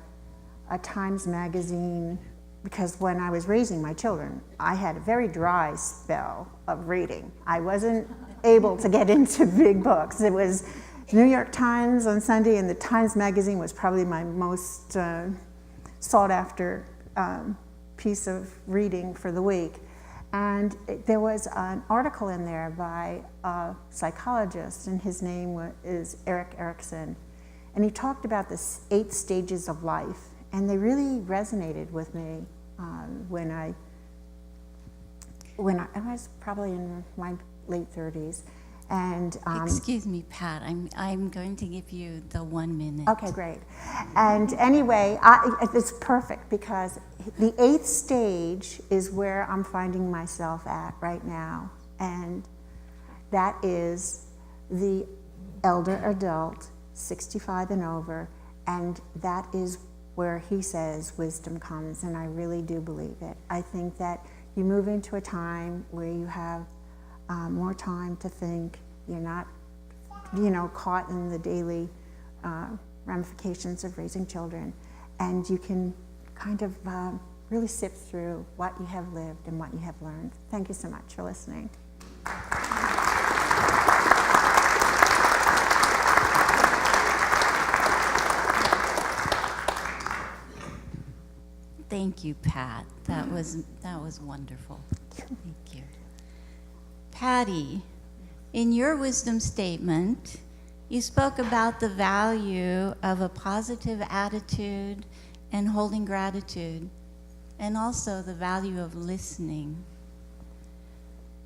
Times magazine, because when I was raising my children, I had a very dry spell of reading. I wasn't able to get into big books. It was New York Times on Sunday, and the Times Magazine was probably my most sought after piece of reading for the week. And there was an article in there by a psychologist, and his name is Erik Erikson. And he talked about the 8 stages of life, and they really resonated with me when I was probably in my late 30s. And Excuse me, Pat, I'm going to give you the 1 minute. okay, great. And anyway, it's perfect because the 8th stage is where I'm finding myself at right now. And that is the elder adult, 65 and over. And that is where he says wisdom comes. And I really do believe it. I think that you move into a time where you have more time to think. You're not, caught in the daily ramifications of raising children, and you can kind of really sift through what you have lived and what you have learned. Thank you so much for listening. Thank you, Pat. That was wonderful. Thank you. Patty, in your wisdom statement, you spoke about the value of a positive attitude and holding gratitude, and also the value of listening.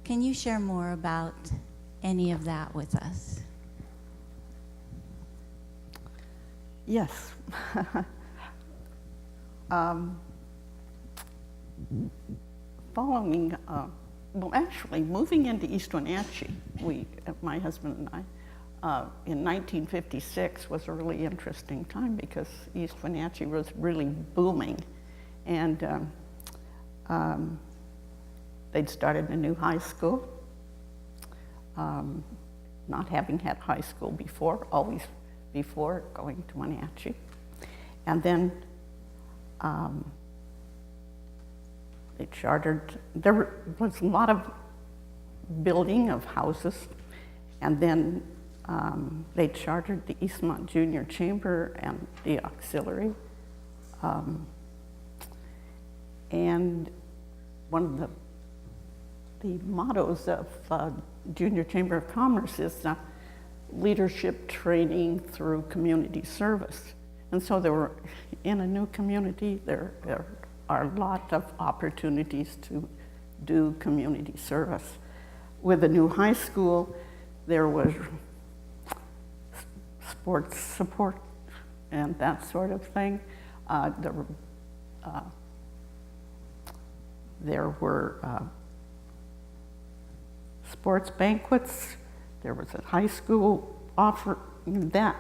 Can you share more about any of that with us? Yes. Following, actually moving into East Wenatchee, my husband and I, in 1956 was a really interesting time because East Wenatchee was really booming. And they'd started a new high school, not having had high school before, always before going to Wenatchee. And then they chartered, there was a lot of building of houses, and then they chartered the Eastmont Junior Chamber and the auxiliary. And one of the mottos of Junior Chamber of Commerce is leadership training through community service. And so there were, in a new community, there are a lot of opportunities to do community service. With the new high school, there was sports support and that sort of thing. There were sports banquets. There was a high school offer that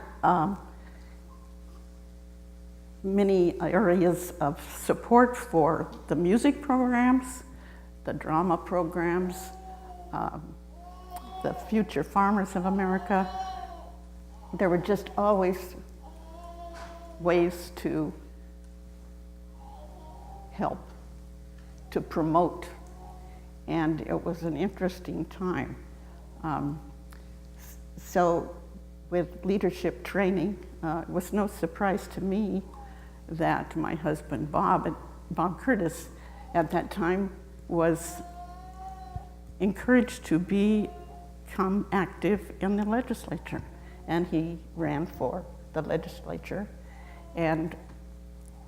many areas of support for the music programs, the drama programs, the Future Farmers of America. There were just always ways to help, to promote, and it was an interesting time. So with leadership training, it was no surprise to me that my husband Bob Curtis at that time was encouraged to become active in the legislature, and he ran for the legislature. And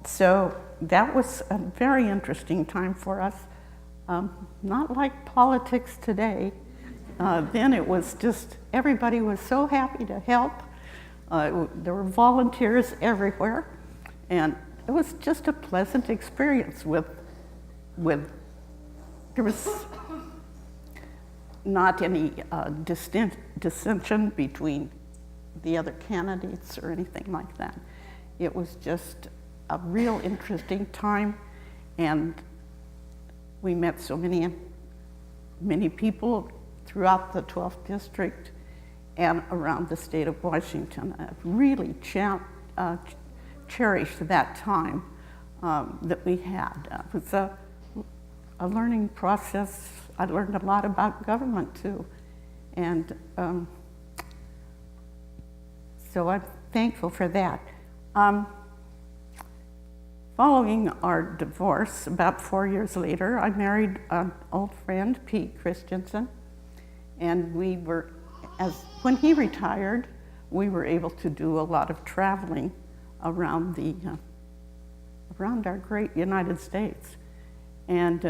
so that was a very interesting time for us. Not like politics today. Then it was just, everybody was so happy to help. There were volunteers everywhere. And it was just a pleasant experience with there was not any dissension between the other candidates or anything like that. It was just a real interesting time, and we met so many people throughout the 12th district and around the state of Washington. I really cherished that time that we had. It was a learning process. I learned a lot about government too. And so I'm thankful for that. Following our divorce, about 4 years later, I married an old friend, Pete Christensen, and when he retired, we were able to do a lot of traveling around around our great United States, and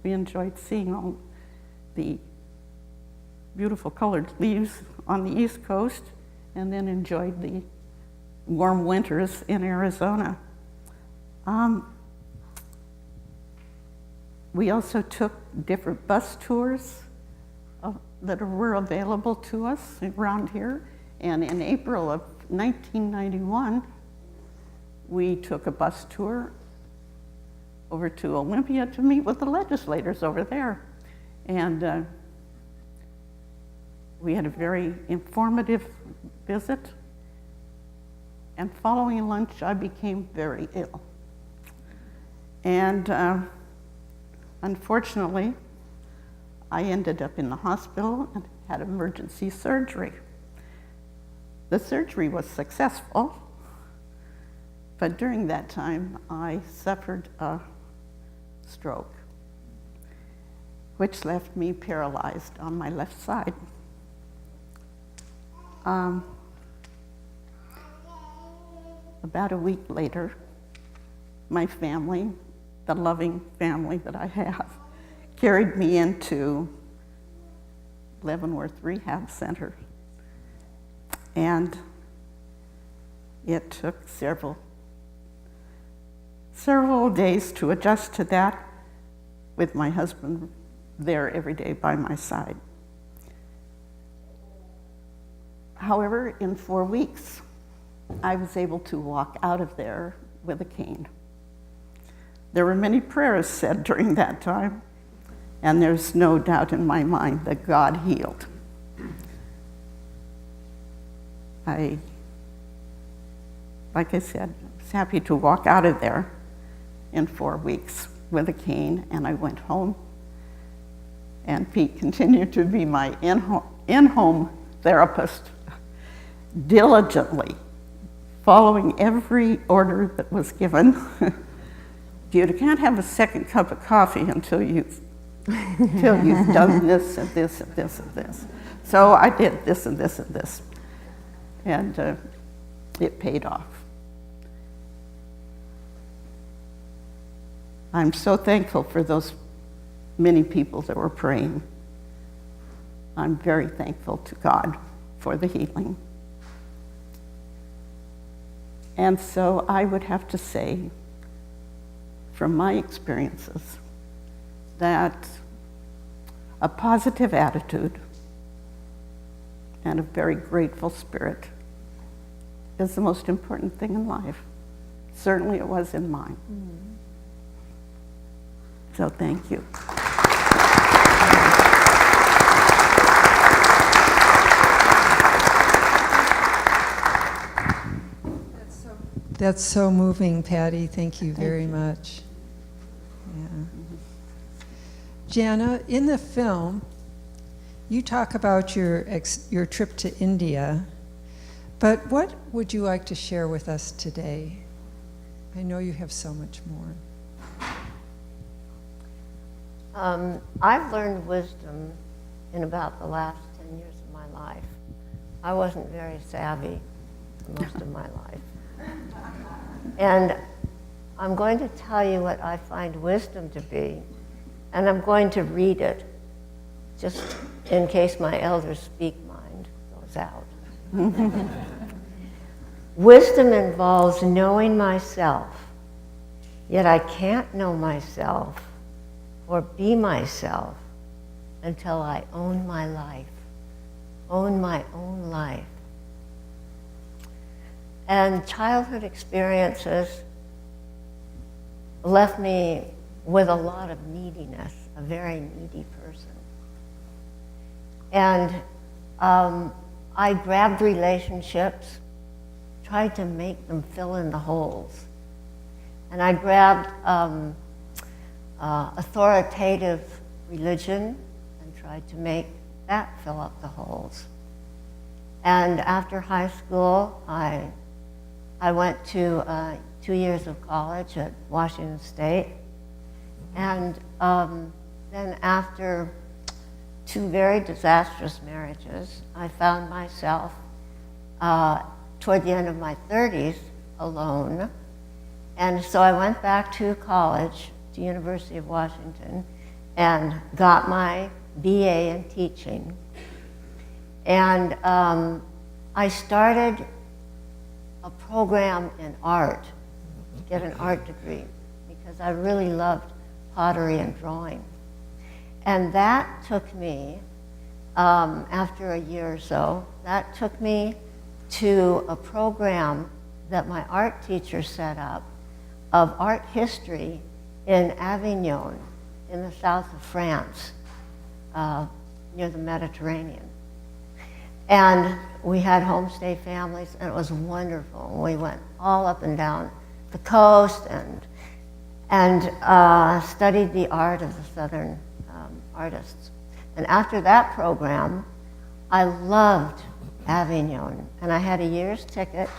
we enjoyed seeing all the beautiful colored leaves on the East Coast, and then enjoyed the warm winters in Arizona. We also took different bus tours that were available to us around here. And in April of 1991, we took a bus tour over to Olympia to meet with the legislators over there. And we had a very informative visit. And following lunch, I became very ill. And unfortunately, I ended up in the hospital and had emergency surgery. The surgery was successful, but during that time, I suffered a stroke, which left me paralyzed on my left side. About a week later, my family, the loving family that I have, carried me into Leavenworth Rehab Center. And it took several days to adjust to that, with my husband there every day by my side. However, in 4 weeks, I was able to walk out of there with a cane. There were many prayers said during that time, and there's no doubt in my mind that God healed. Like I said, I was happy to walk out of there in 4 weeks with a cane, and I went home. And Pete continued to be my in-home therapist, diligently following every order that was given. You can't have a second cup of coffee until you've done this and this and this and this. So I did this and this and this, and it paid off. I'm so thankful for those many people that were praying. I'm very thankful to God for the healing. And so I would have to say, from my experiences, that a positive attitude and a very grateful spirit is the most important thing in life. Certainly it was in mine. So thank you. That's so moving, Patty. Thank you very much. Yeah. Jana, in the film, you talk about your trip to India, but what would you like to share with us today? I know you have so much more. I've learned wisdom in about the last 10 years of my life. I wasn't very savvy for most of my life. And I'm going to tell you what I find wisdom to be, and I'm going to read it, just in case my elder speak mind goes out. Wisdom involves knowing myself, yet I can't know myself or be myself until I own my life, own my own life. And childhood experiences left me with a lot of neediness, a very needy person. And I grabbed relationships, tried to make them fill in the holes. And I grabbed authoritative religion and tried to make that fill up the holes. And after high school, I went to 2 years of college at Washington State. And then after 2 very disastrous marriages, I found myself toward the end of my 30s alone. And so I went back to college, to University of Washington, and got my BA in teaching. And I started a program in art, to get an art degree, because I really loved pottery and drawing. And that took me, after a year or so, that took me to a program that my art teacher set up of art history in Avignon, in the south of France, near the Mediterranean. And we had homestay families, and it was wonderful. We went all up and down the coast and studied the art of the southern artists. And after that program, I loved Avignon, and I had a year's ticket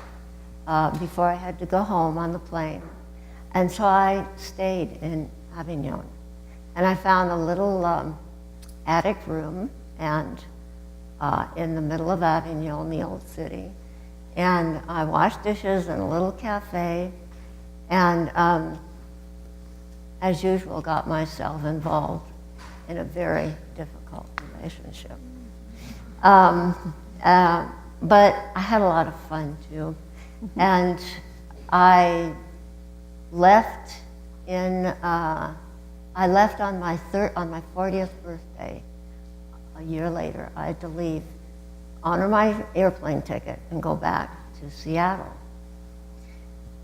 before I had to go home on the plane. And so I stayed in Avignon, and I found a little attic room and in the middle of Avignon, the old city. And I washed dishes in a little cafe, and as usual, got myself involved in a very difficult relationship. But I had a lot of fun too. And I left on my 40th birthday. A year later, I had to leave, honor my airplane ticket, and go back to Seattle.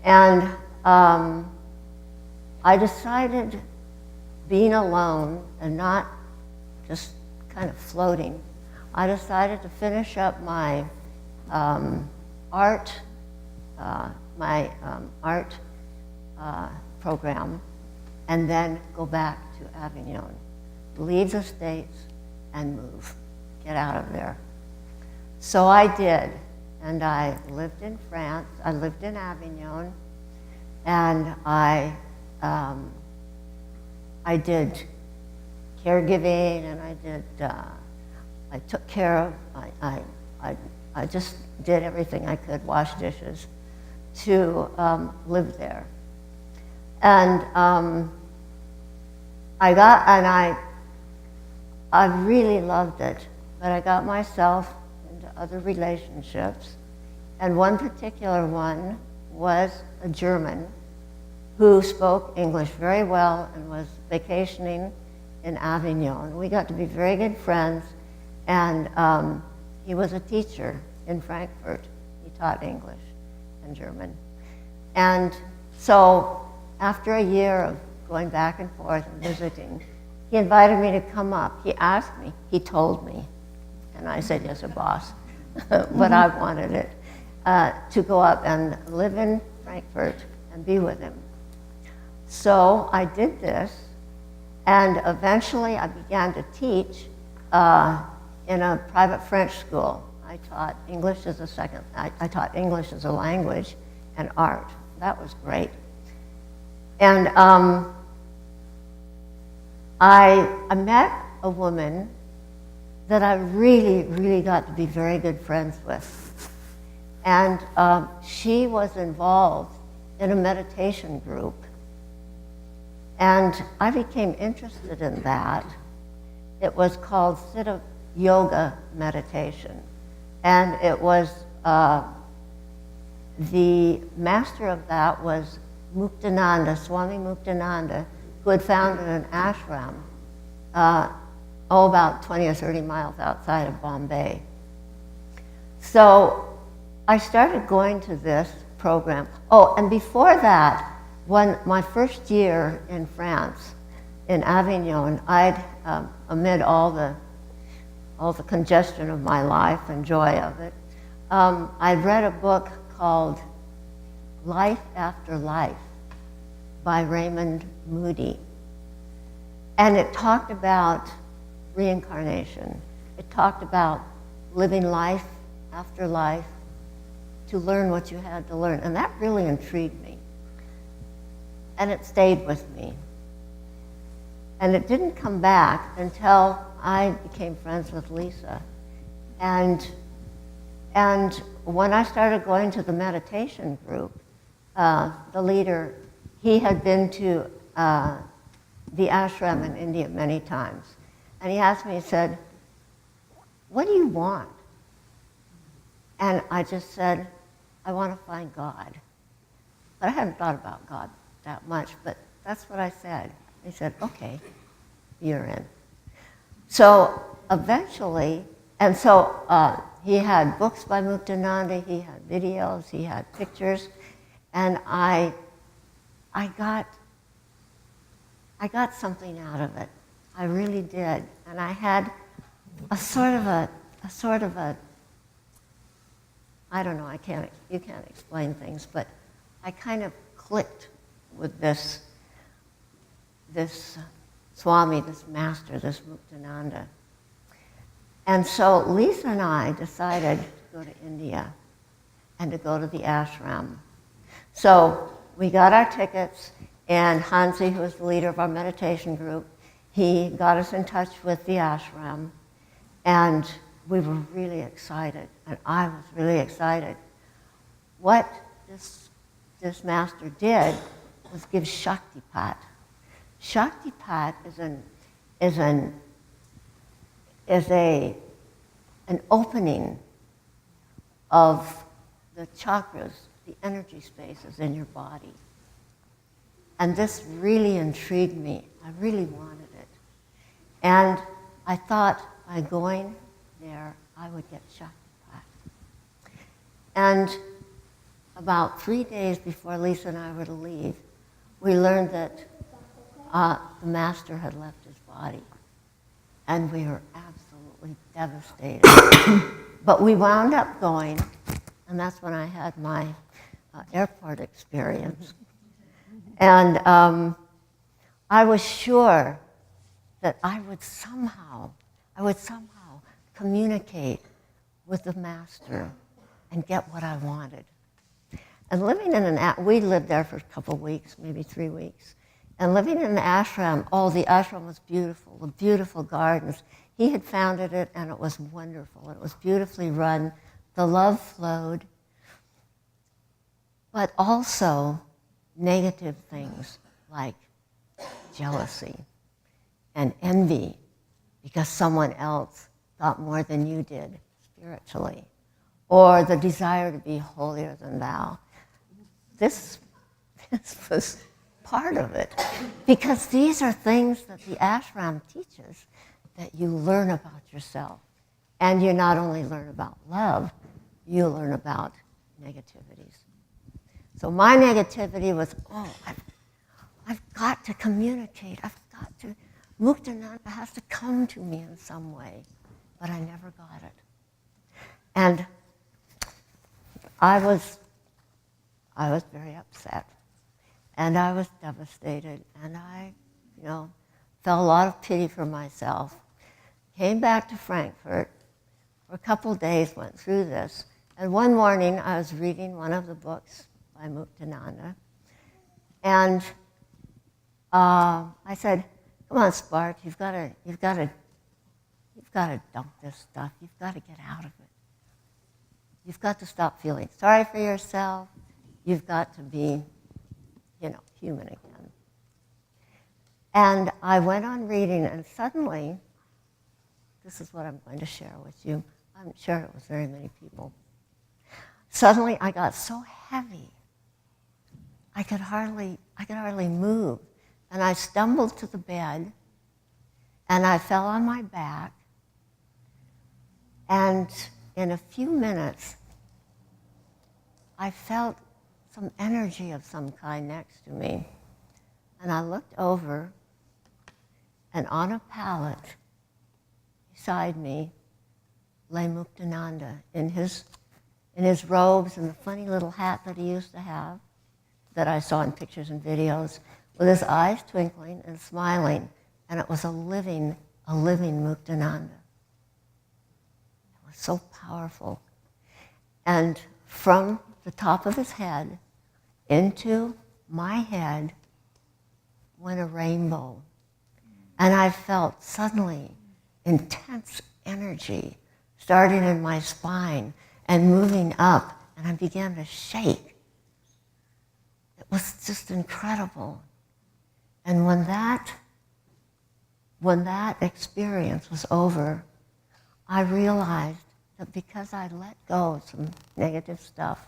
And I decided, being alone and not just kind of floating, I decided to finish up my art program, and then go back to Avignon, leave the States, and move, get out of there. So I did, and I lived in France. I lived in Avignon, and I did caregiving, and I took care of, I just did everything I could, wash dishes, to live there. And I really loved it, but I got myself into other relationships, and one particular one was a German who spoke English very well and was vacationing in Avignon. We got to be very good friends, and he was a teacher in Frankfurt. He taught English and German. And so after a year of going back and forth and visiting, he invited me to come up. He asked me, he told me, and I said, yes, sir, boss, but I wanted it, to go up and live in Frankfurt and be with him. So I did this, and eventually I began to teach in a private French school. I taught English as I taught English as a language and art. That was great. And I met a woman that I really, really got to be very good friends with. And she was involved in a meditation group. And I became interested in that. It was called Siddha Yoga Meditation. And it was, the master of that was Muktananda, Swami Muktananda, who had founded an ashram, about 20 or 30 miles outside of Bombay. So I started going to this program. Oh, and before that, my first year in France, in Avignon, amid all the congestion of my life and joy of it, I'd read a book called Life After Life by Raymond Moody. And it talked about reincarnation. it talked about living life after life to learn what you had to learn. And that really intrigued me. And it stayed with me. And it didn't come back until I became friends with Lisa. And when I started going to the meditation group, the leader, he had been to the ashram in India many times. And he asked me, he said, "What do you want?" And I just said, "I want to find God." But I hadn't thought about God that much, but that's what I said. He said, "Okay, you're in." So eventually, and so he had books by Muktananda, he had videos, he had pictures, and I got something out of it. I really did. And I had a sort of a, I don't know, you can't explain things, but I kind of clicked with this Swami, this master, this Muktananda. And so Lisa and I decided to go to India and to go to the ashram. So we got our tickets, and Hansi, who was the leader of our meditation group, he got us in touch with the ashram, and we were really excited, and I was really excited. What this master did was give Shaktipat. Shaktipat is an opening of the chakras, the energy spaces in your body. And this really intrigued me. I really wanted it. And I thought by going there, I would get Shaktipat. And about 3 days before Lisa and I were to leave, we learned that the master had left his body. And we were absolutely devastated. But we wound up going, and that's when I had my airport experience. And I was sure that I would somehow communicate with the master and get what I wanted. And living in we lived there for a couple of weeks, maybe 3 weeks. And living in an ashram, the ashram was beautiful, the beautiful gardens. He had founded it, and it was wonderful. It was beautifully run. The love flowed. But also negative things like jealousy and envy because someone else thought more than you did spiritually, or the desire to be holier than thou. This was part of it, because these are things that the ashram teaches that you learn about yourself. And you not only learn about love, you learn about negativities. So my negativity was, I've got to communicate. Muktananda has to come to me in some way. But I never got it. And I was very upset. And I was devastated. And I, felt a lot of pity for myself. Came back to Frankfurt. For a couple of days, went through this. And one morning, I was reading one of the books by Muktananda. And I said, "Come on, Spark, you've got to dump this stuff. You've got to get out of it. You've got to stop feeling sorry for yourself. You've got to be, human again." And I went on reading, and suddenly, this is what I'm going to share with you. I'm sure it was very many people. Suddenly, I got so heavy, I could hardly move. And I stumbled to the bed, and I fell on my back. And in a few minutes, I felt some energy of some kind next to me. And I looked over, and on a pallet beside me lay Muktananda in his robes and the funny little hat that he used to have that I saw in pictures and videos, with his eyes twinkling and smiling, and it was a living Muktananda. was so powerful. And from the top of his head into my head went a rainbow. And I felt suddenly intense energy starting in my spine and moving up, and I began to shake. It was just incredible. And when that experience was over, I realized that because I let go of some negative stuff,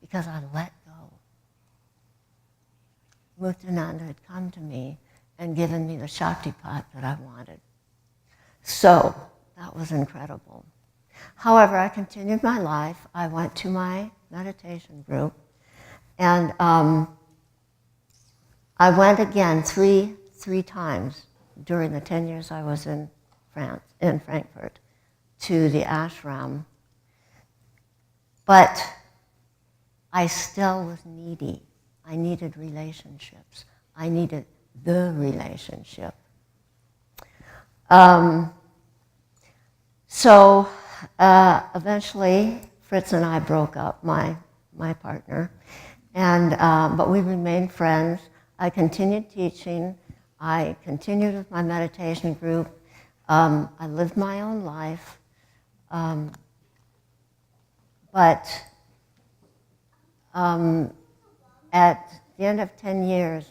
because I let go, Muktananda had come to me and given me the Shaktipat that I wanted. So that was incredible. However, I continued my life. I went to my meditation group, and I went again three times during the 10 years I was in Frankfurt, to the ashram. But I still was needy. I needed relationships. I needed the relationship. So eventually, Fritz and I broke up, my partner, and but we remained friends. I continued teaching. I continued with my meditation group. I lived my own life. But at the end of 10 years,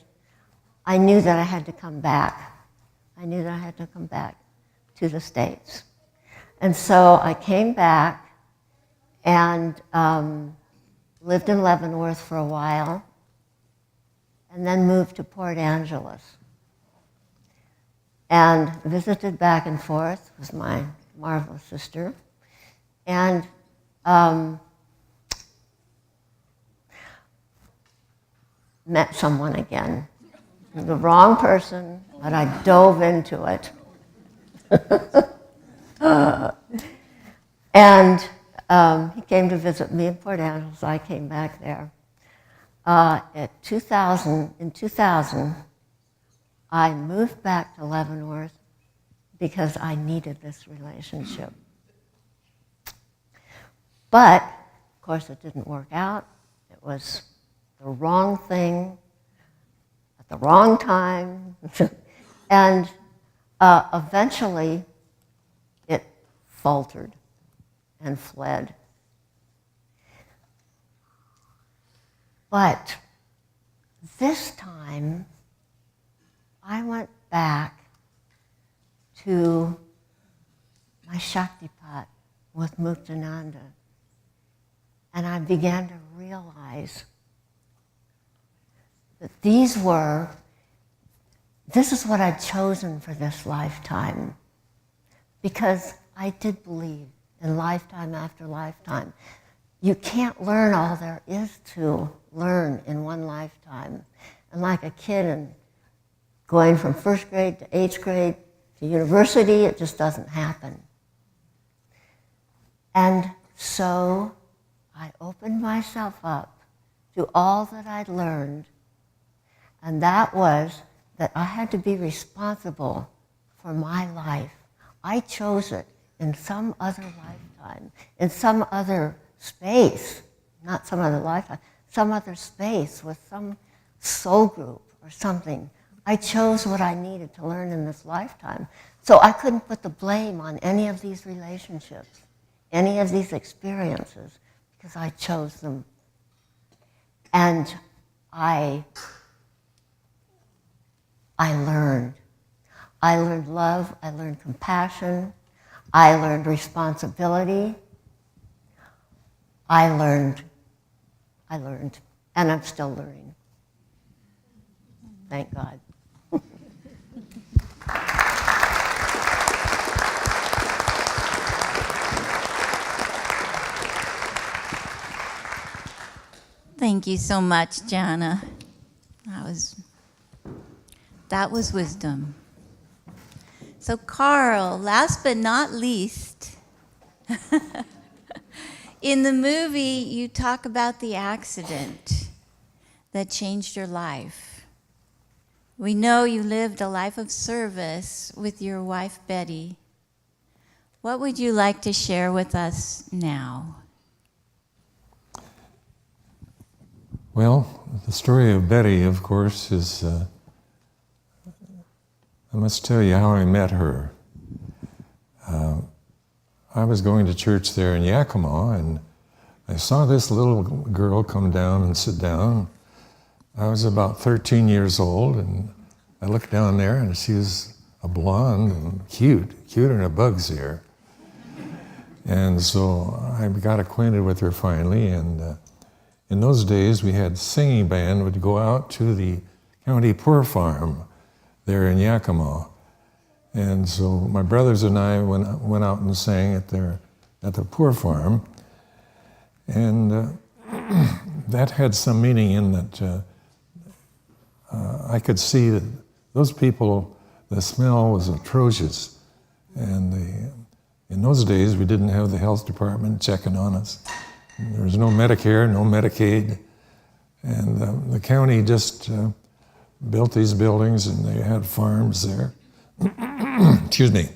I knew that I had to come back. I knew that I had to come back to the States. And so I came back and lived in Leavenworth for a while, and then moved to Port Angeles. And visited back and forth with my marvelous sister. And met someone again. The wrong person, but I dove into it. And he came to visit me in Port Angeles. I came back there. In 2000, I moved back to Leavenworth because I needed this relationship. But, of course, it didn't work out. It was the wrong thing at the wrong time. And eventually, it faltered and fled. But this time, I went back to my Shaktipat with Muktananda, and I began to realize that this is what I'd chosen for this lifetime, because I did believe in lifetime after lifetime. You can't learn all there is to learn in one lifetime. And like a kid and going from first grade to 8th grade to university, it just doesn't happen. And so I opened myself up to all that I'd learned, and that was that I had to be responsible for my life. I chose it in some other lifetime, in some other space, not some other lifetime, some other space with some soul group or something. I chose what I needed to learn in this lifetime. So I couldn't put the blame on any of these relationships, any of these experiences, because I chose them. And I learned. I learned love, I learned compassion, I learned responsibility, I learned, and I'm still learning. Thank God. Thank you so much, Jana. That was wisdom. So Carl, last but not least, in the movie you talk about the accident that changed your life. We know you lived a life of service with your wife, Betty. What would you like to share with us now? Well, the story of Betty, of course, is, I must tell you how I met her. I was going to church there in Yakima, and I saw this little girl come down and sit down. I was about 13 years old, and I looked down there, and she was a blonde and cuter than a bug's ear. And so I got acquainted with her finally, and in those days we had singing band would go out to the county poor farm there in Yakima. And so my brothers and I went out and sang at the poor farm. And that had some meaning in that I could see that those people, the smell was atrocious. And in those days, we didn't have the health department checking on us. There was no Medicare, no Medicaid. And the county just built these buildings, and they had farms there. Excuse me.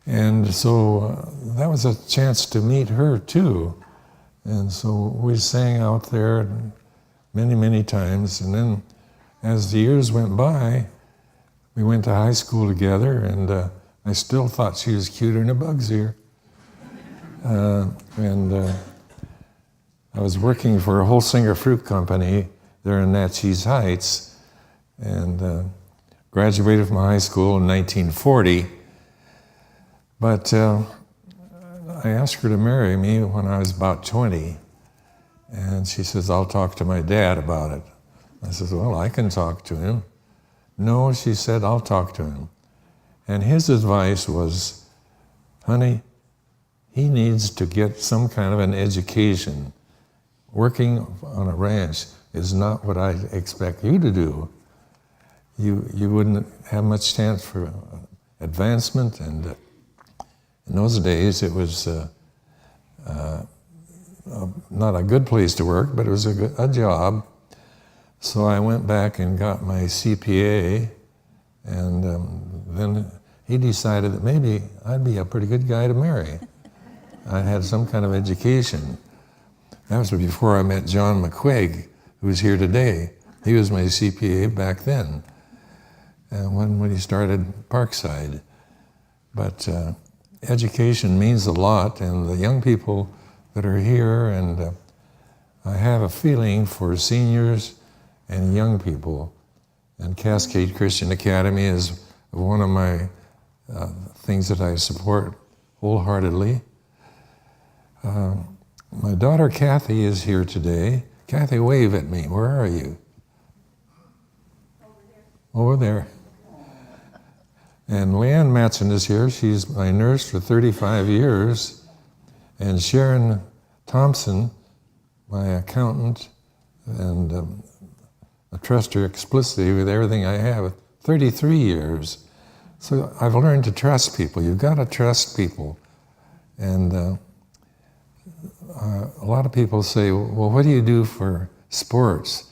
And so that was a chance to meet her, too. And so we sang out there many, many times. And then as the years went by, we went to high school together, and I still thought she was cuter than a bug's ear. I was working for a Holsinger Fruit Company there in Natchez Heights, and graduated from high school in 1940. But I asked her to marry me when I was about 20, and she says, "I'll talk to my dad about it." I said, "Well, I can talk to him." "No," she said, "I'll talk to him." And his advice was, "Honey, he needs to get some kind of an education. Working on a ranch is not what I expect you to do. You wouldn't have much chance for advancement." And in those days, it was not a good place to work, but it was a job. So I went back and got my CPA, and then he decided that maybe I'd be a pretty good guy to marry. I had some kind of education. That was before I met John McQuaig, who's here today. He was my CPA back then, and when he started Parkside. But education means a lot, and the young people that are here, and I have a feeling for seniors and young people, and Cascade Christian Academy is one of my things that I support wholeheartedly. My daughter Kathy is here today. Kathy, wave at me. Where are you? Over there. And Leanne Matson is here. She's my nurse for 35 years. And Sharon Thompson, my accountant, and I trust her explicitly with everything I have, 33 years. So I've learned to trust people. You've got to trust people. And a lot of people say, "Well, what do you do for sports?"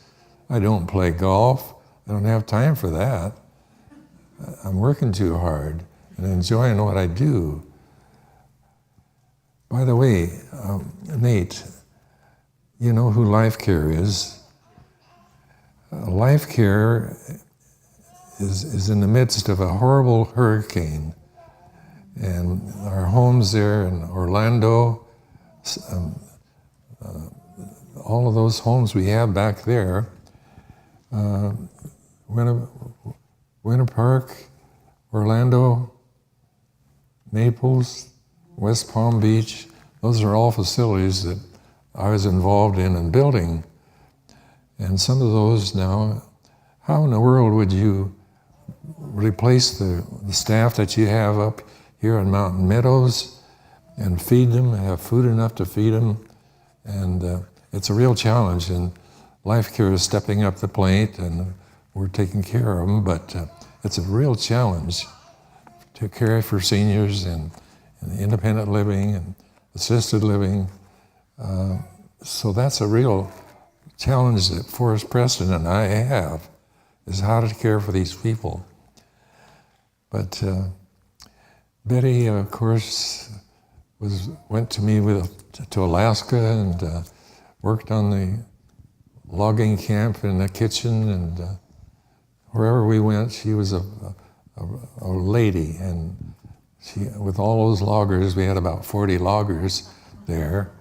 "I don't play golf. I don't have time for that. I'm working too hard and enjoying what I do." By the way, Nate, you know who Life Care is? Life Care is in the midst of a horrible hurricane, and our homes there in Orlando, all of those homes we have back there, Winter Park, Orlando, Naples, West Palm Beach, those are all facilities that I was involved in building. And some of those now, how in the world would you replace the staff that you have up here in Mountain Meadows and feed them, have food enough to feed them? And it's a real challenge, and Life Care is stepping up the plate, and we're taking care of them, but it's a real challenge to care for seniors and independent living and assisted living. So that's a real challenge that Forrest Preston and I have, is how to care for these people. But Betty, of course, went to Alaska and worked on the logging camp in the kitchen, and wherever we went, she was a lady. And with all those loggers, we had about 40 loggers there.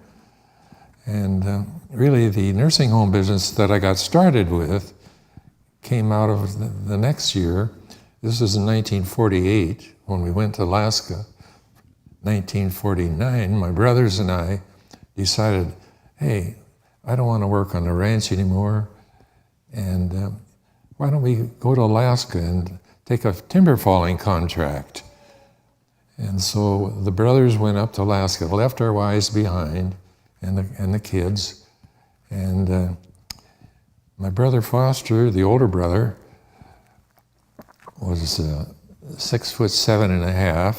And really, the nursing home business that I got started with came out of the next year. This was in 1948 when we went to Alaska. 1949, my brothers and I decided, hey, I don't want to work on the ranch anymore, and why don't we go to Alaska and take a timber falling contract? And so the brothers went up to Alaska, left our wives behind, and the kids. And my brother Foster, the older brother, was 6'7.5".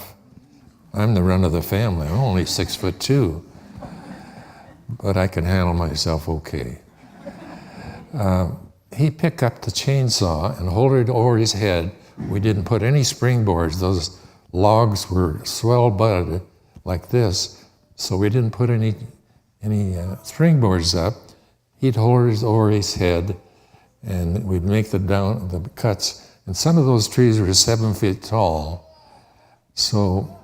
I'm the run of the family. I'm only 6'2", but I can handle myself okay. He picked up the chainsaw and hold it over his head. We didn't put any springboards. Those logs were swell butted like this, so we didn't put any springboards up. He'd hold it over his head, and we'd make the cuts. And some of those trees were 7 feet tall. So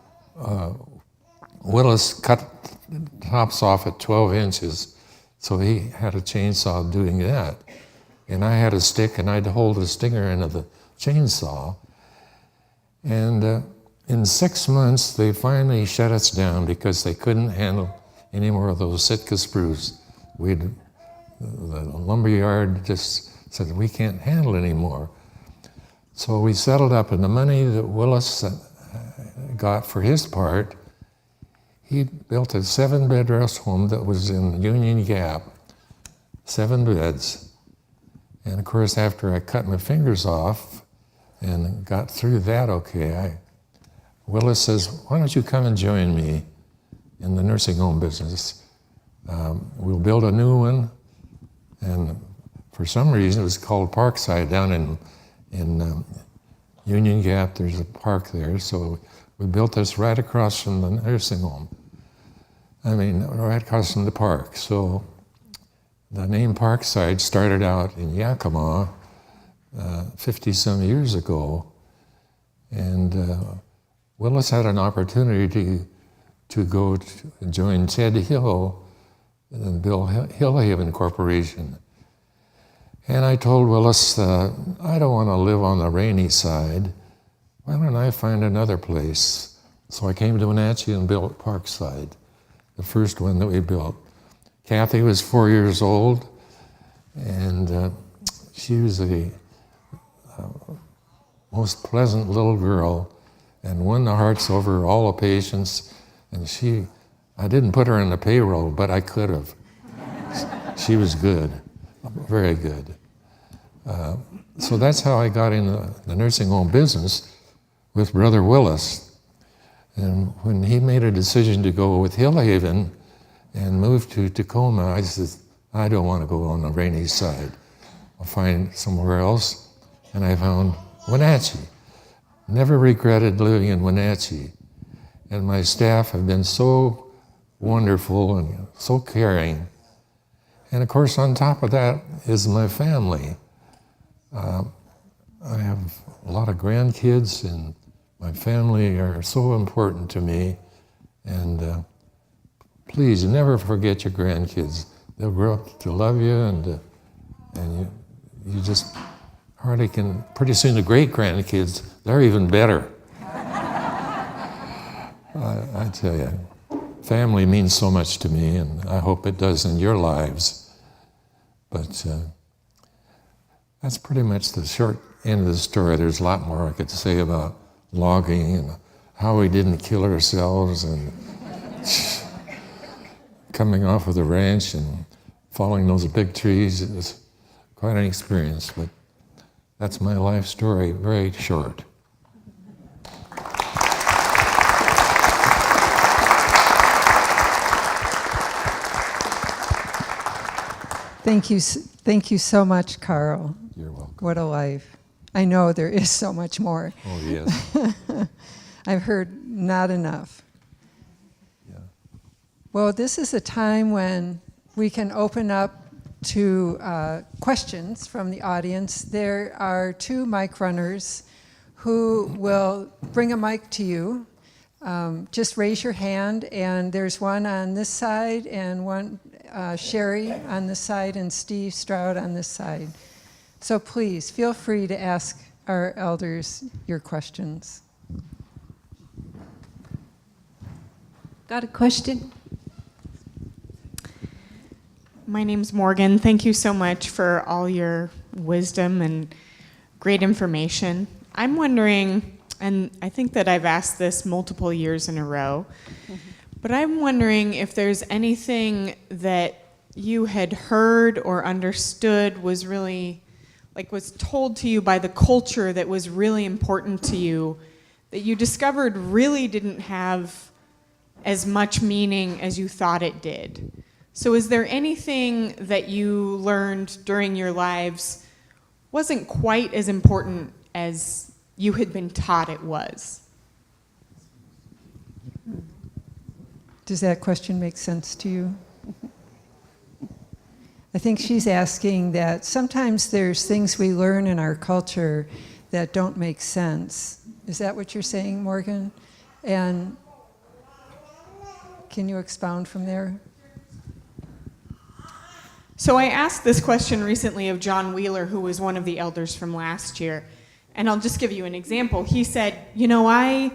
Willis cut tops off at 12 inches. So he had a chainsaw doing that. And I had a stick, and I'd hold the stinger end of the chainsaw. And in 6 months, they finally shut us down because they couldn't handle any more of those Sitka spruce. The lumberyard just said, we can't handle it anymore. So we settled up, and the money that Willis got for his part, he built a 7-bed rest home that was in Union Gap, 7 beds. And of course, after I cut my fingers off and got through that okay, Willis says, why don't you come and join me in the nursing home business? We'll build a new one. And for some reason, it was called Parkside down in Union Gap. There's a park there. So we built this right across from the nursing home. Right across from the park. So the name Parkside started out in Yakima 50-some years ago. And Willis had an opportunity to go to join Ted Hill and build Hillhaven Corporation. And I told Willis, I don't want to live on the rainy side. Why don't I find another place? So I came to Wenatchee and built Parkside, the first one that we built. Kathy was 4 years old, and she was the most pleasant little girl and won the hearts over all the patients. And I didn't put her on the payroll, but I could have. She was good, very good. So that's how I got in the nursing home business with Brother Willis. And when he made a decision to go with Hillhaven and move to Tacoma, I said, I don't want to go on the rainy side. I'll find somewhere else. And I found Wenatchee. Never regretted living in Wenatchee. And my staff have been so wonderful and so caring. And of course, on top of that is my family. I have a lot of grandkids, and my family are so important to me. And please never forget your grandkids. They'll grow up to love you, and you just hardly can. Pretty soon, the great grandkids, they're even better. I tell you, family means so much to me, and I hope it does in your lives. But that's pretty much the short end of the story. There's a lot more I could say about logging and how we didn't kill ourselves and coming off of the ranch and falling those big trees. It was quite an experience, but that's my life story, very short. Thank you so much, Carl. You're welcome. What a life. I know there is so much more. Oh, yes. I've heard not enough. Yeah. Well, this is a time when we can open up to questions from the audience. There are two mic runners who will bring a mic to you. Just raise your hand, and there's one on this side and one, Sherry on this side and Steve Stroud on this side. So please feel free to ask our elders your questions. Got a question? My name's Morgan. Thank you so much for all your wisdom and great information. I'm wondering, and I think that I've asked this multiple years in a row, but I'm wondering if there's anything that you had heard or understood was really, like was told to you by the culture that was really important to you, that you discovered really didn't have as much meaning as you thought it did. So is there anything that you learned during your lives wasn't quite as important as you had been taught it was? Does that question make sense to you? I think she's asking that sometimes there's things we learn in our culture that don't make sense. Is that what you're saying, Morgan? And can you expound from there? So I asked this question recently of John Wheeler, who was one of the elders from last year. And I'll just give you an example. He said, you know, I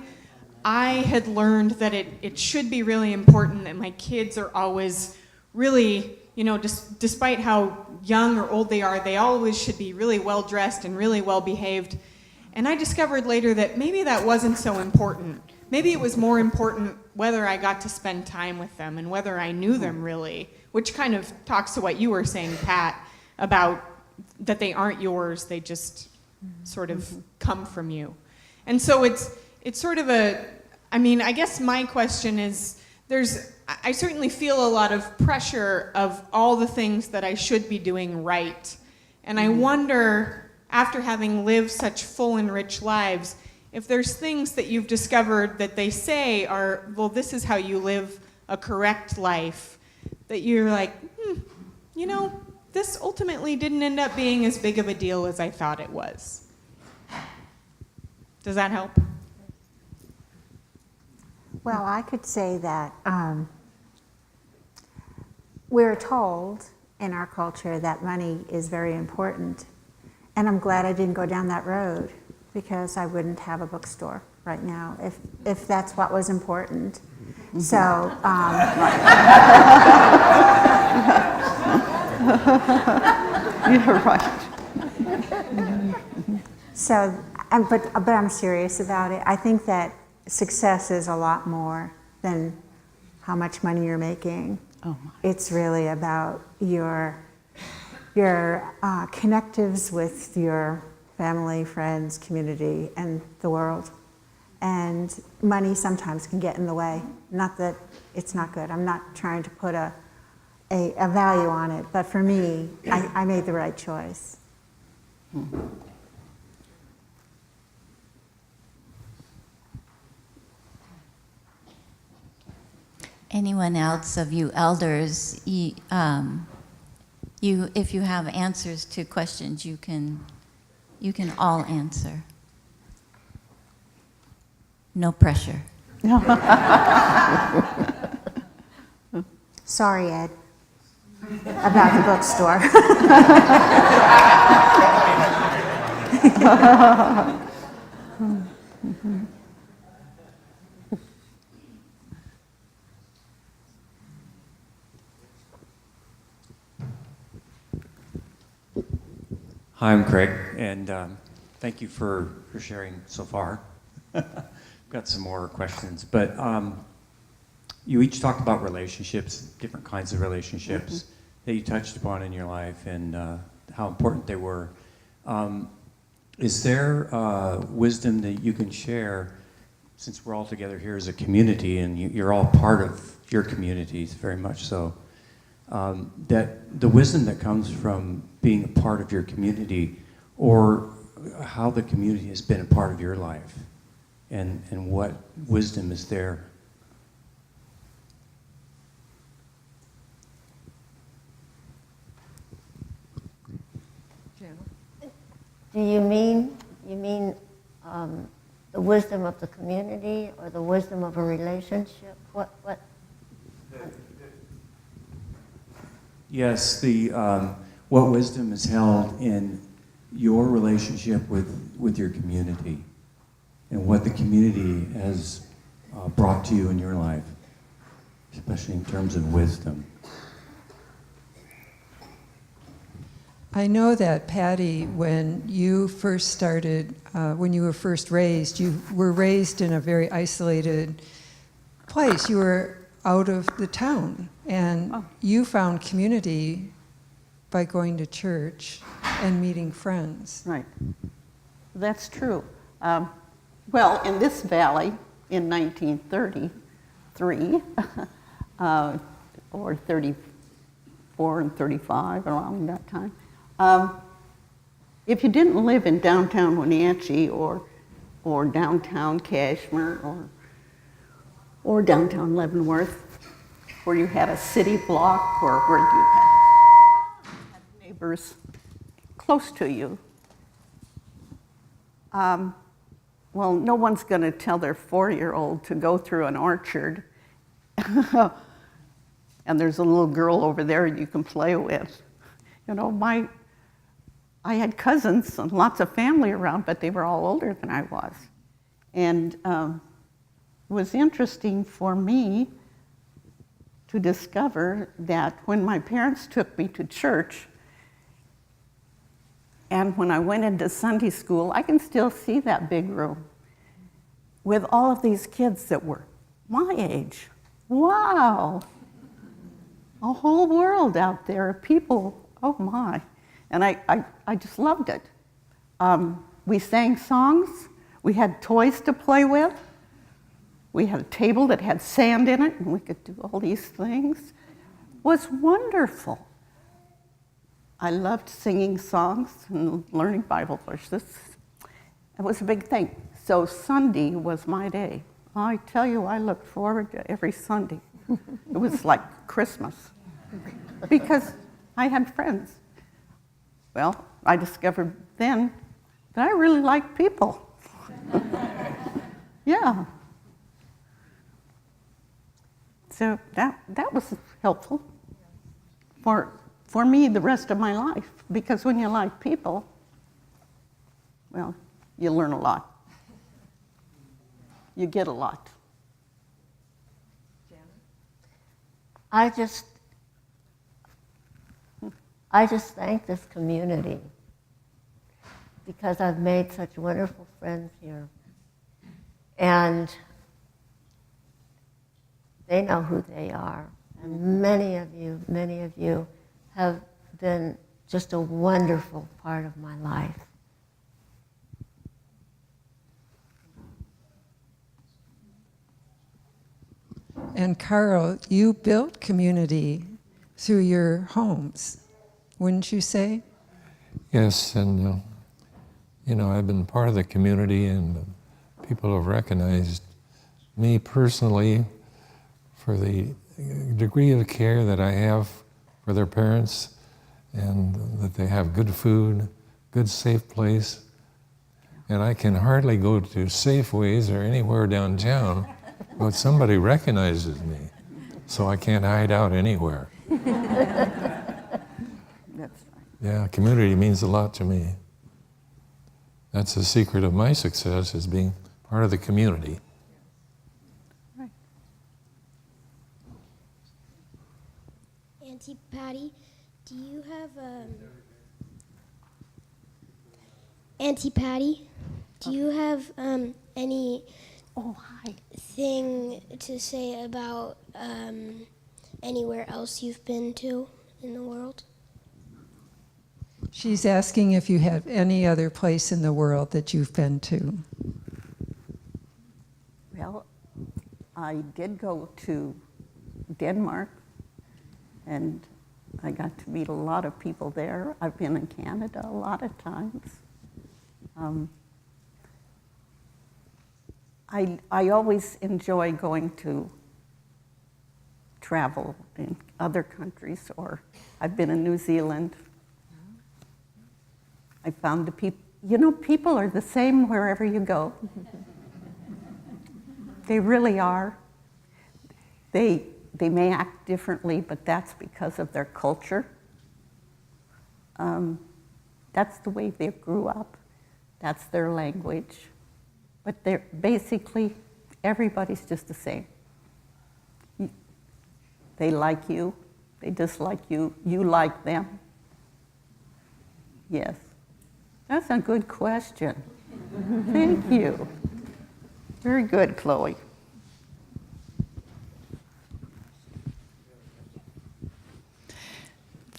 had learned that it should be really important that my kids are always really, you know, despite how young or old they are, they always should be really well dressed and really well behaved. And I discovered later that maybe that wasn't so important. Maybe it was more important whether I got to spend time with them and whether I knew them really, which kind of talks to what you were saying, Pat, about that they aren't yours, they just sort of come from you. And so it's sort of I mean, I guess my question is, I certainly feel a lot of pressure of all the things that I should be doing right. And I wonder, after having lived such full and rich lives, if there's things that you've discovered that they say are, well, this is how you live a correct life, that you're like, you know, this ultimately didn't end up being as big of a deal as I thought it was. Does that help? Well, I could say that we're told in our culture that money is very important. And I'm glad I didn't go down that road, because I wouldn't have a bookstore right now if that's what was important. So, You're right. so, but I'm serious about it. I think that success is a lot more than how much money you're making. Oh my. It's really about your connectives with your family, friends, community, and the world. And money sometimes can get in the way. Not that it's not good. I'm not trying to put a value on it, but for me, I made the right choice. Anyone else of you elders, if you have answers to questions, you can all answer. No pressure. Sorry, Ed, about the bookstore. Hi, I'm Craig, and thank you for sharing so far. I've got some more questions, but you each talked about relationships, different kinds of relationships that you touched upon in your life and how important they were. Is there wisdom that you can share, since we're all together here as a community and you're all part of your communities, very much so, that the wisdom that comes from being a part of your community, or how the community has been a part of your life? and what wisdom is there. Do you mean the wisdom of the community or the wisdom of a relationship? What? Yes, what wisdom is held in your relationship with your community and what the community has brought to you in your life, especially in terms of wisdom. I know that, Patty, when you first started, when you were first raised, you were raised in a very isolated place. You were out of the town, and you found community by going to church and meeting friends. Right. That's true. Well, in this valley, in 1933, or 34 and 35, around that time, if you didn't live in downtown Wenatchee or downtown Kashmir or downtown Leavenworth, where you had a city block or where you had neighbors close to you, well, no one's going to tell their 4-year-old to go through an orchard and there's a little girl over there you can play with. You know, I had cousins and lots of family around, but they were all older than I was. And it was interesting for me to discover that when my parents took me to church, and when I went into Sunday school, I can still see that big room with all of these kids that were my age. Wow! A whole world out there of people, oh my. And I just loved it. We sang songs, we had toys to play with, we had a table that had sand in it, and we could do all these things. It was wonderful. I loved singing songs and learning Bible verses. It was a big thing. So Sunday was my day. I tell you, I looked forward to every Sunday. It was like Christmas because I had friends. Well, I discovered then that I really liked people. Yeah. So that was helpful for me the rest of my life, because when you like people, well, you learn a lot. You get a lot. I just thank this community because I've made such wonderful friends here. And they know who they are. And many of you have been just a wonderful part of my life. And Carl, you built community through your homes, wouldn't you say? Yes, and I've been part of the community, and people have recognized me personally for the degree of care that I have for their parents, and that they have good food, good safe place. And I can hardly go to Safeways or anywhere downtown, but somebody recognizes me, so I can't hide out anywhere. That's right. Yeah, community means a lot to me. That's the secret of my success, is being part of the community. Right. Auntie Patty, do you have Auntie Patty, do you have any thing to say about anywhere else you've been to in the world? She's asking if you have any other place in the world that you've been to. Well, I did go to Denmark, and I got to meet a lot of people there. I've been in Canada a lot of times. I always enjoy going to travel in other countries, or I've been in New Zealand. I found the people, people are the same wherever you go. They really are. They may act differently, but that's because of their culture. That's the way they grew up. That's their language. But they're basically, everybody's just the same. They like you, they dislike you, you like them. Yes. That's a good question. Thank you. Very good, Chloe.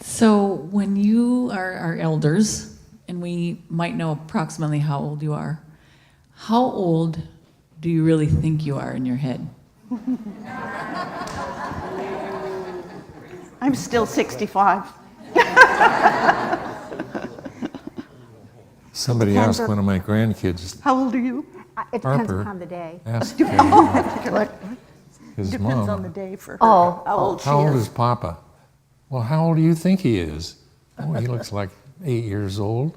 So when you are our elders, and we might know approximately how old you are, how old do you really think you are in your head? I'm still 65. Somebody asked one of my grandkids, How old are you? It depends Harper, upon the day. asked What? his Depends mom, on the day for her. Oh, how old she how old is. is Papa? Well, how old do you think he is? Oh, he looks like 8 years old.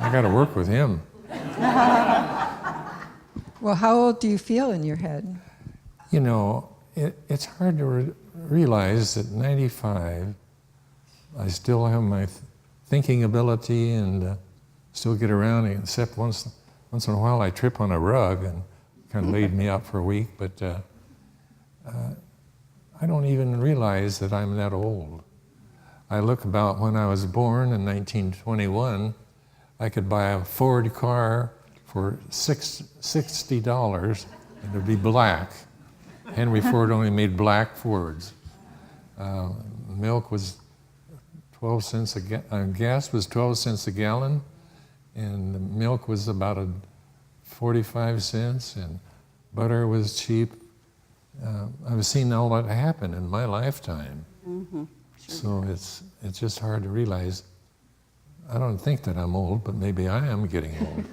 I got to work with him. Well, how old do you feel in your head? You know, it's hard to realize that 95, I still have my thinking ability and still get around, except once in a while I trip on a rug and kind of laid me up for a week, but I don't even realize that I'm that old. I look about when I was born in 1921, I could buy a Ford car for $60 and it would be black. Henry Ford only made black Fords. Milk was 12 cents gas was 12 cents a gallon, and the milk was about 45 cents, and butter was cheap. I've seen all that happen in my lifetime. Mm-hmm. So it's just hard to realize. I don't think that I'm old, but maybe I am getting old.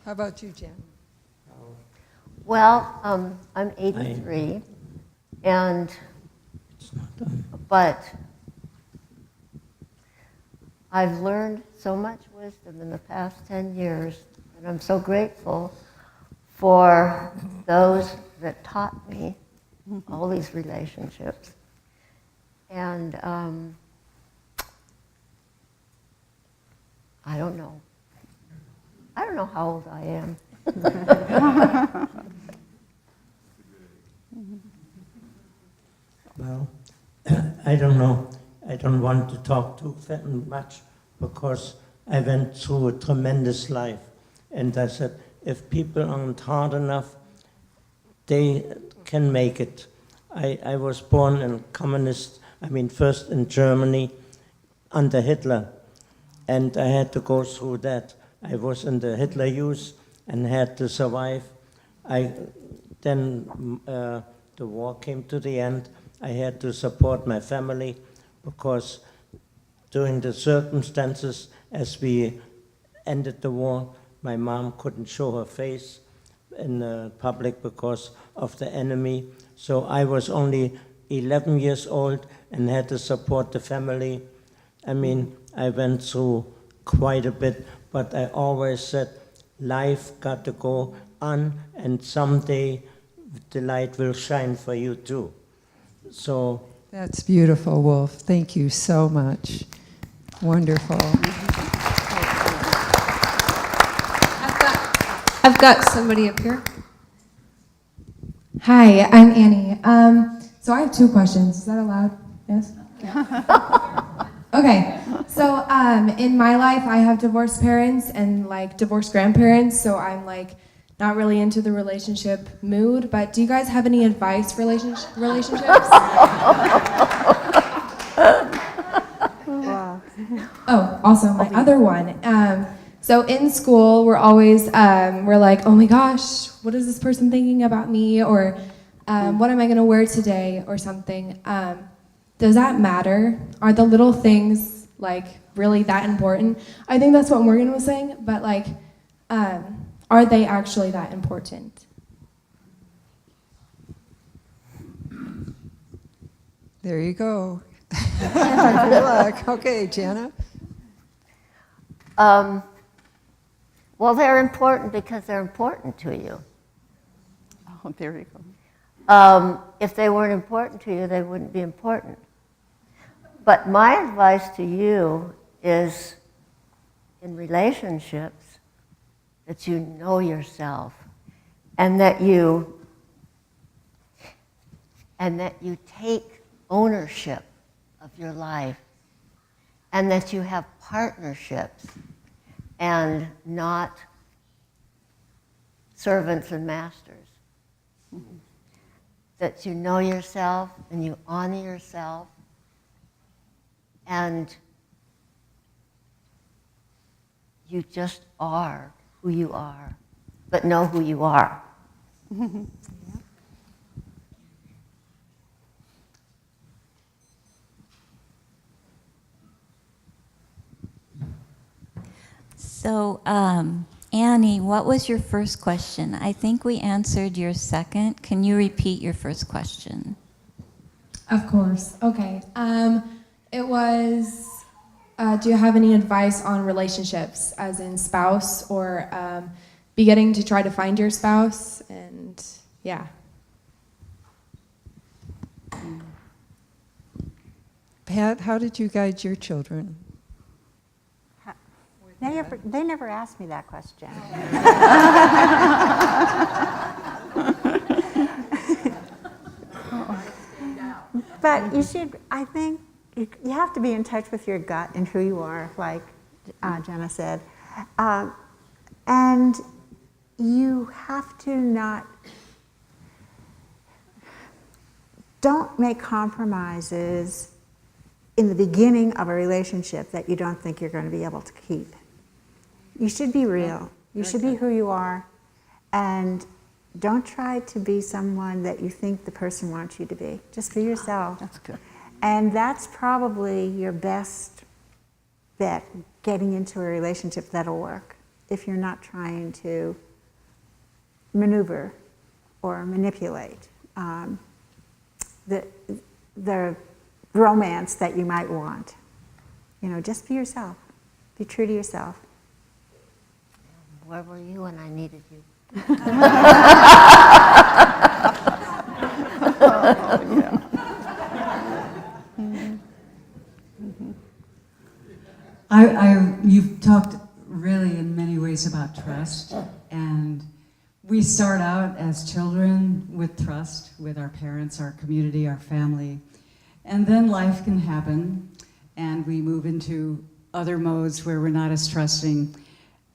How about you, Jen? Well, I'm 83, but I've learned so much wisdom in the past 10 years, and I'm so grateful for those that taught me all these relationships. And I don't know how old I am. Well, I don't know. I don't want to talk too much because I went through a tremendous life. And I said, if people aren't hard enough, they can make it. I was born in first in Germany under Hitler. And I had to go through that. I was in the Hitler Youth and had to survive. Then the war came to the end. I had to support my family because during the circumstances as we ended the war, my mom couldn't show her face in public because of the enemy. So I was only 11 years old and had to support the family. I mean, I went through quite a bit, but I always said, life got to go on, and someday the light will shine for you too. So That's beautiful, Wolf. Thank you so much. Wonderful. I've got somebody up here. Hi, I'm Annie. So I have two questions. Is that allowed? Yes? Okay. So in my life, I have divorced parents and divorced grandparents, so I'm not really into the relationship mood, but do you guys have any advice for relationships? Oh, also my other one. So in school, we're always, we're like, oh my gosh, what is this person thinking about me? Or what am I gonna wear today or something? Does that matter? Are the little things like really that important? I think that's what Morgan was saying, but like, are they actually that important? There you go. Good luck. Okay, Jana. Well, they're important because they're important to you. Oh, there you go. If they weren't important to you, they wouldn't be important. But my advice to you is, in relationships, that you know yourself, and that you take ownership of your life, and that you have partnerships and not servants and masters. That you know yourself and you honor yourself, and you just are who you are, but know who you are. So, Annie, what was your first question? I think we answered your second. Can you repeat your first question? Of course. Okay. It was, do you have any advice on relationships, as in spouse, or beginning to try to find your spouse? And yeah. Pat, how did you guide your children? They never asked me that question. But you should, I think, you have to be in touch with your gut and who you are, like Jana said. And you have to don't make compromises in the beginning of a relationship that you don't think you're going to be able to keep. You should be real. You should be who you are. And don't try to be someone that you think the person wants you to be. Just be yourself. That's good. And that's probably your best bet, getting into a relationship that'll work, if you're not trying to maneuver or manipulate the romance that you might want. You know, just be yourself. Be true to yourself. Where were you when I needed you? You've talked really in many ways about trust, and we start out as children with trust with our parents, our community, our family, and then life can happen, and we move into other modes where we're not as trusting.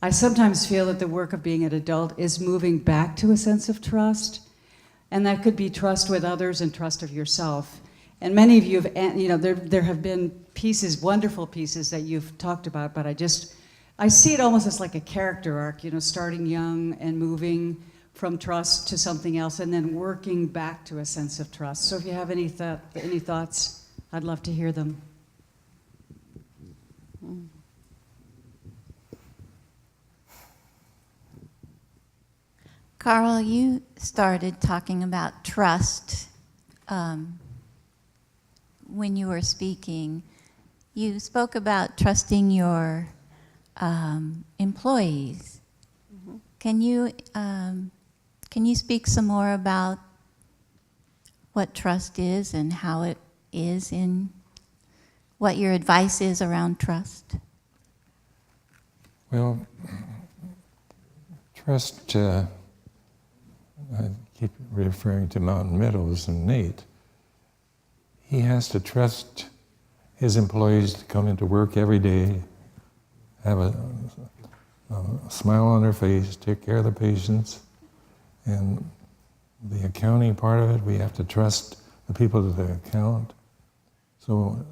I sometimes feel that the work of being an adult is moving back to a sense of trust, and that could be trust with others and trust of yourself. And many of you have, there have been pieces, wonderful pieces that you've talked about, but I see it almost as like a character arc, starting young and moving from trust to something else, and then working back to a sense of trust. So if you have any thoughts, I'd love to hear them. Carl, you started talking about trust when you were speaking. You spoke about trusting your employees. Mm-hmm. Can you speak some more about what trust is and how it is in what your advice is around trust? Well, trust, I keep referring to Mountain Meadows and Nate. He has to trust his employees to come into work every day, have a smile on their face, take care of the patients, and the accounting part of it, we have to trust the people that account. So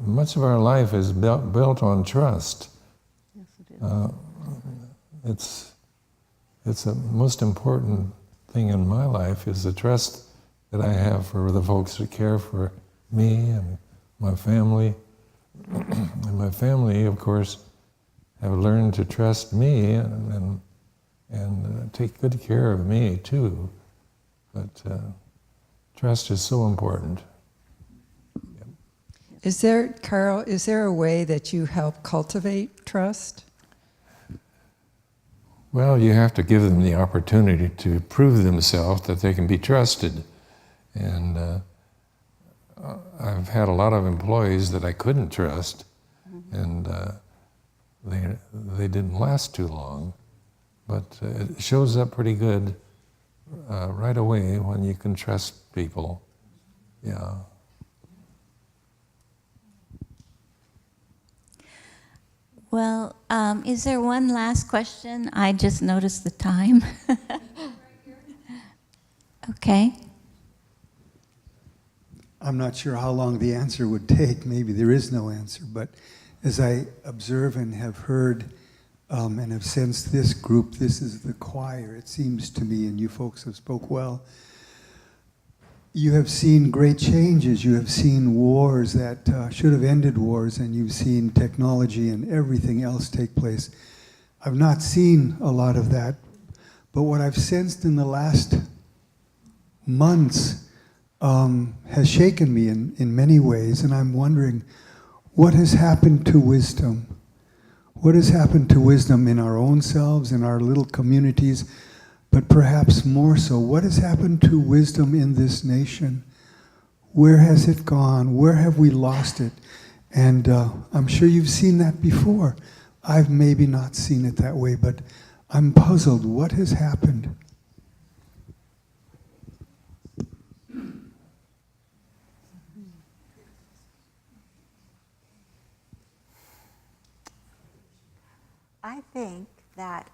much of our life is built on trust. Yes, it is. It's the most important thing in my life is the trust that I have for the folks that care for me and my family, And my family, of course, have learned to trust me and take good care of me too. But trust is so important. Is there, Carl, is there a way that you help cultivate trust? Well, you have to give them the opportunity to prove themselves that they can be trusted. And I've had a lot of employees that I couldn't trust, and they didn't last too long. But it shows up pretty good right away when you can trust people. Yeah. Well, is there one last question? I just noticed the time. Okay. I'm not sure how long the answer would take. Maybe there is no answer. But as I observe and have heard and have sensed this group, this is the choir, it seems to me, and you folks have spoke well. You have seen great changes. You have seen wars that should have ended wars, and you've seen technology and everything else take place. I've not seen a lot of that, but what I've sensed in the last months has shaken me in many ways, and I'm wondering, what has happened to wisdom? What has happened to wisdom in our own selves, in our little communities, but perhaps more so, what has happened to wisdom in this nation? Where has it gone? Where have we lost it? And I'm sure you've seen that before. I've maybe not seen it that way, but I'm puzzled. What has happened? I think that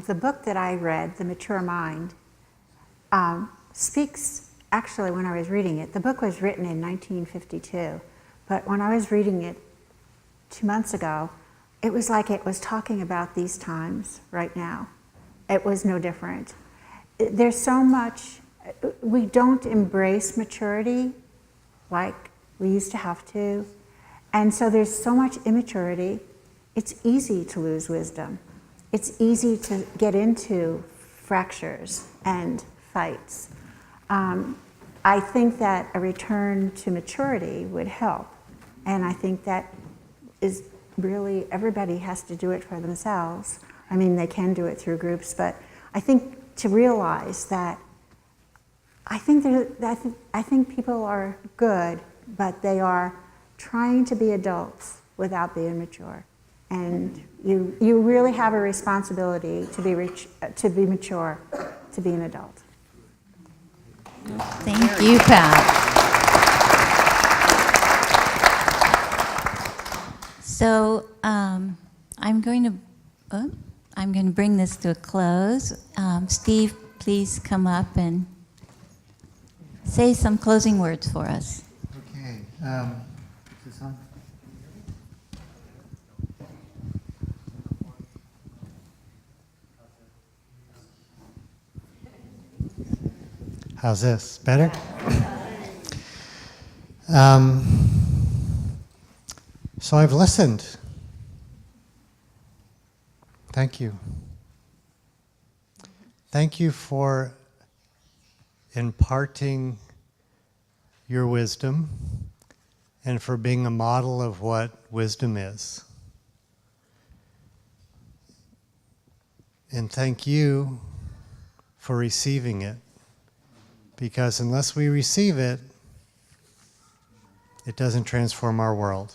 the book that I read, The Mature Mind, speaks, actually when I was reading it, the book was written in 1952, but when I was reading it 2 months ago, it was like it was talking about these times right now. It was no different. There's so much, we don't embrace maturity like we used to have to, and so there's so much immaturity. It's easy to lose wisdom. It's easy to get into fractures and fights. I think that a return to maturity would help. And I think that is really, everybody has to do it for themselves. I mean, they can do it through groups, but I think to realize that I think people are good, but they are trying to be adults without being mature. And you really have a responsibility to be mature, to be an adult. Thank you, Pat. So I'm going to bring this to a close. Steve, please come up and say some closing words for us. Okay. Is this on? How's this? Better? So I've listened. Thank you. Thank you for imparting your wisdom and for being a model of what wisdom is. And thank you for receiving it. Because unless we receive it, it doesn't transform our world.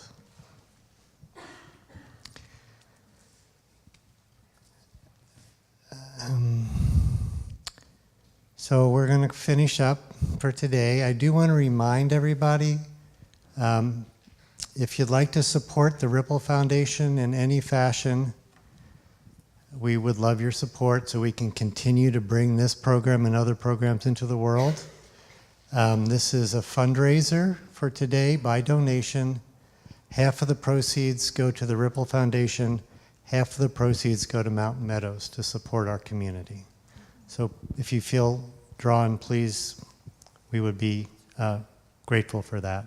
So we're going to finish up for today. I do want to remind everybody, if you'd like to support the Ripple Foundation in any fashion, we would love your support so we can continue to bring this program and other programs into the world. This is a fundraiser for today by donation. Half of the proceeds go to the Ripple Foundation, half of the proceeds go to Mountain Meadows to support our community. So if you feel drawn, please, we would be grateful for that.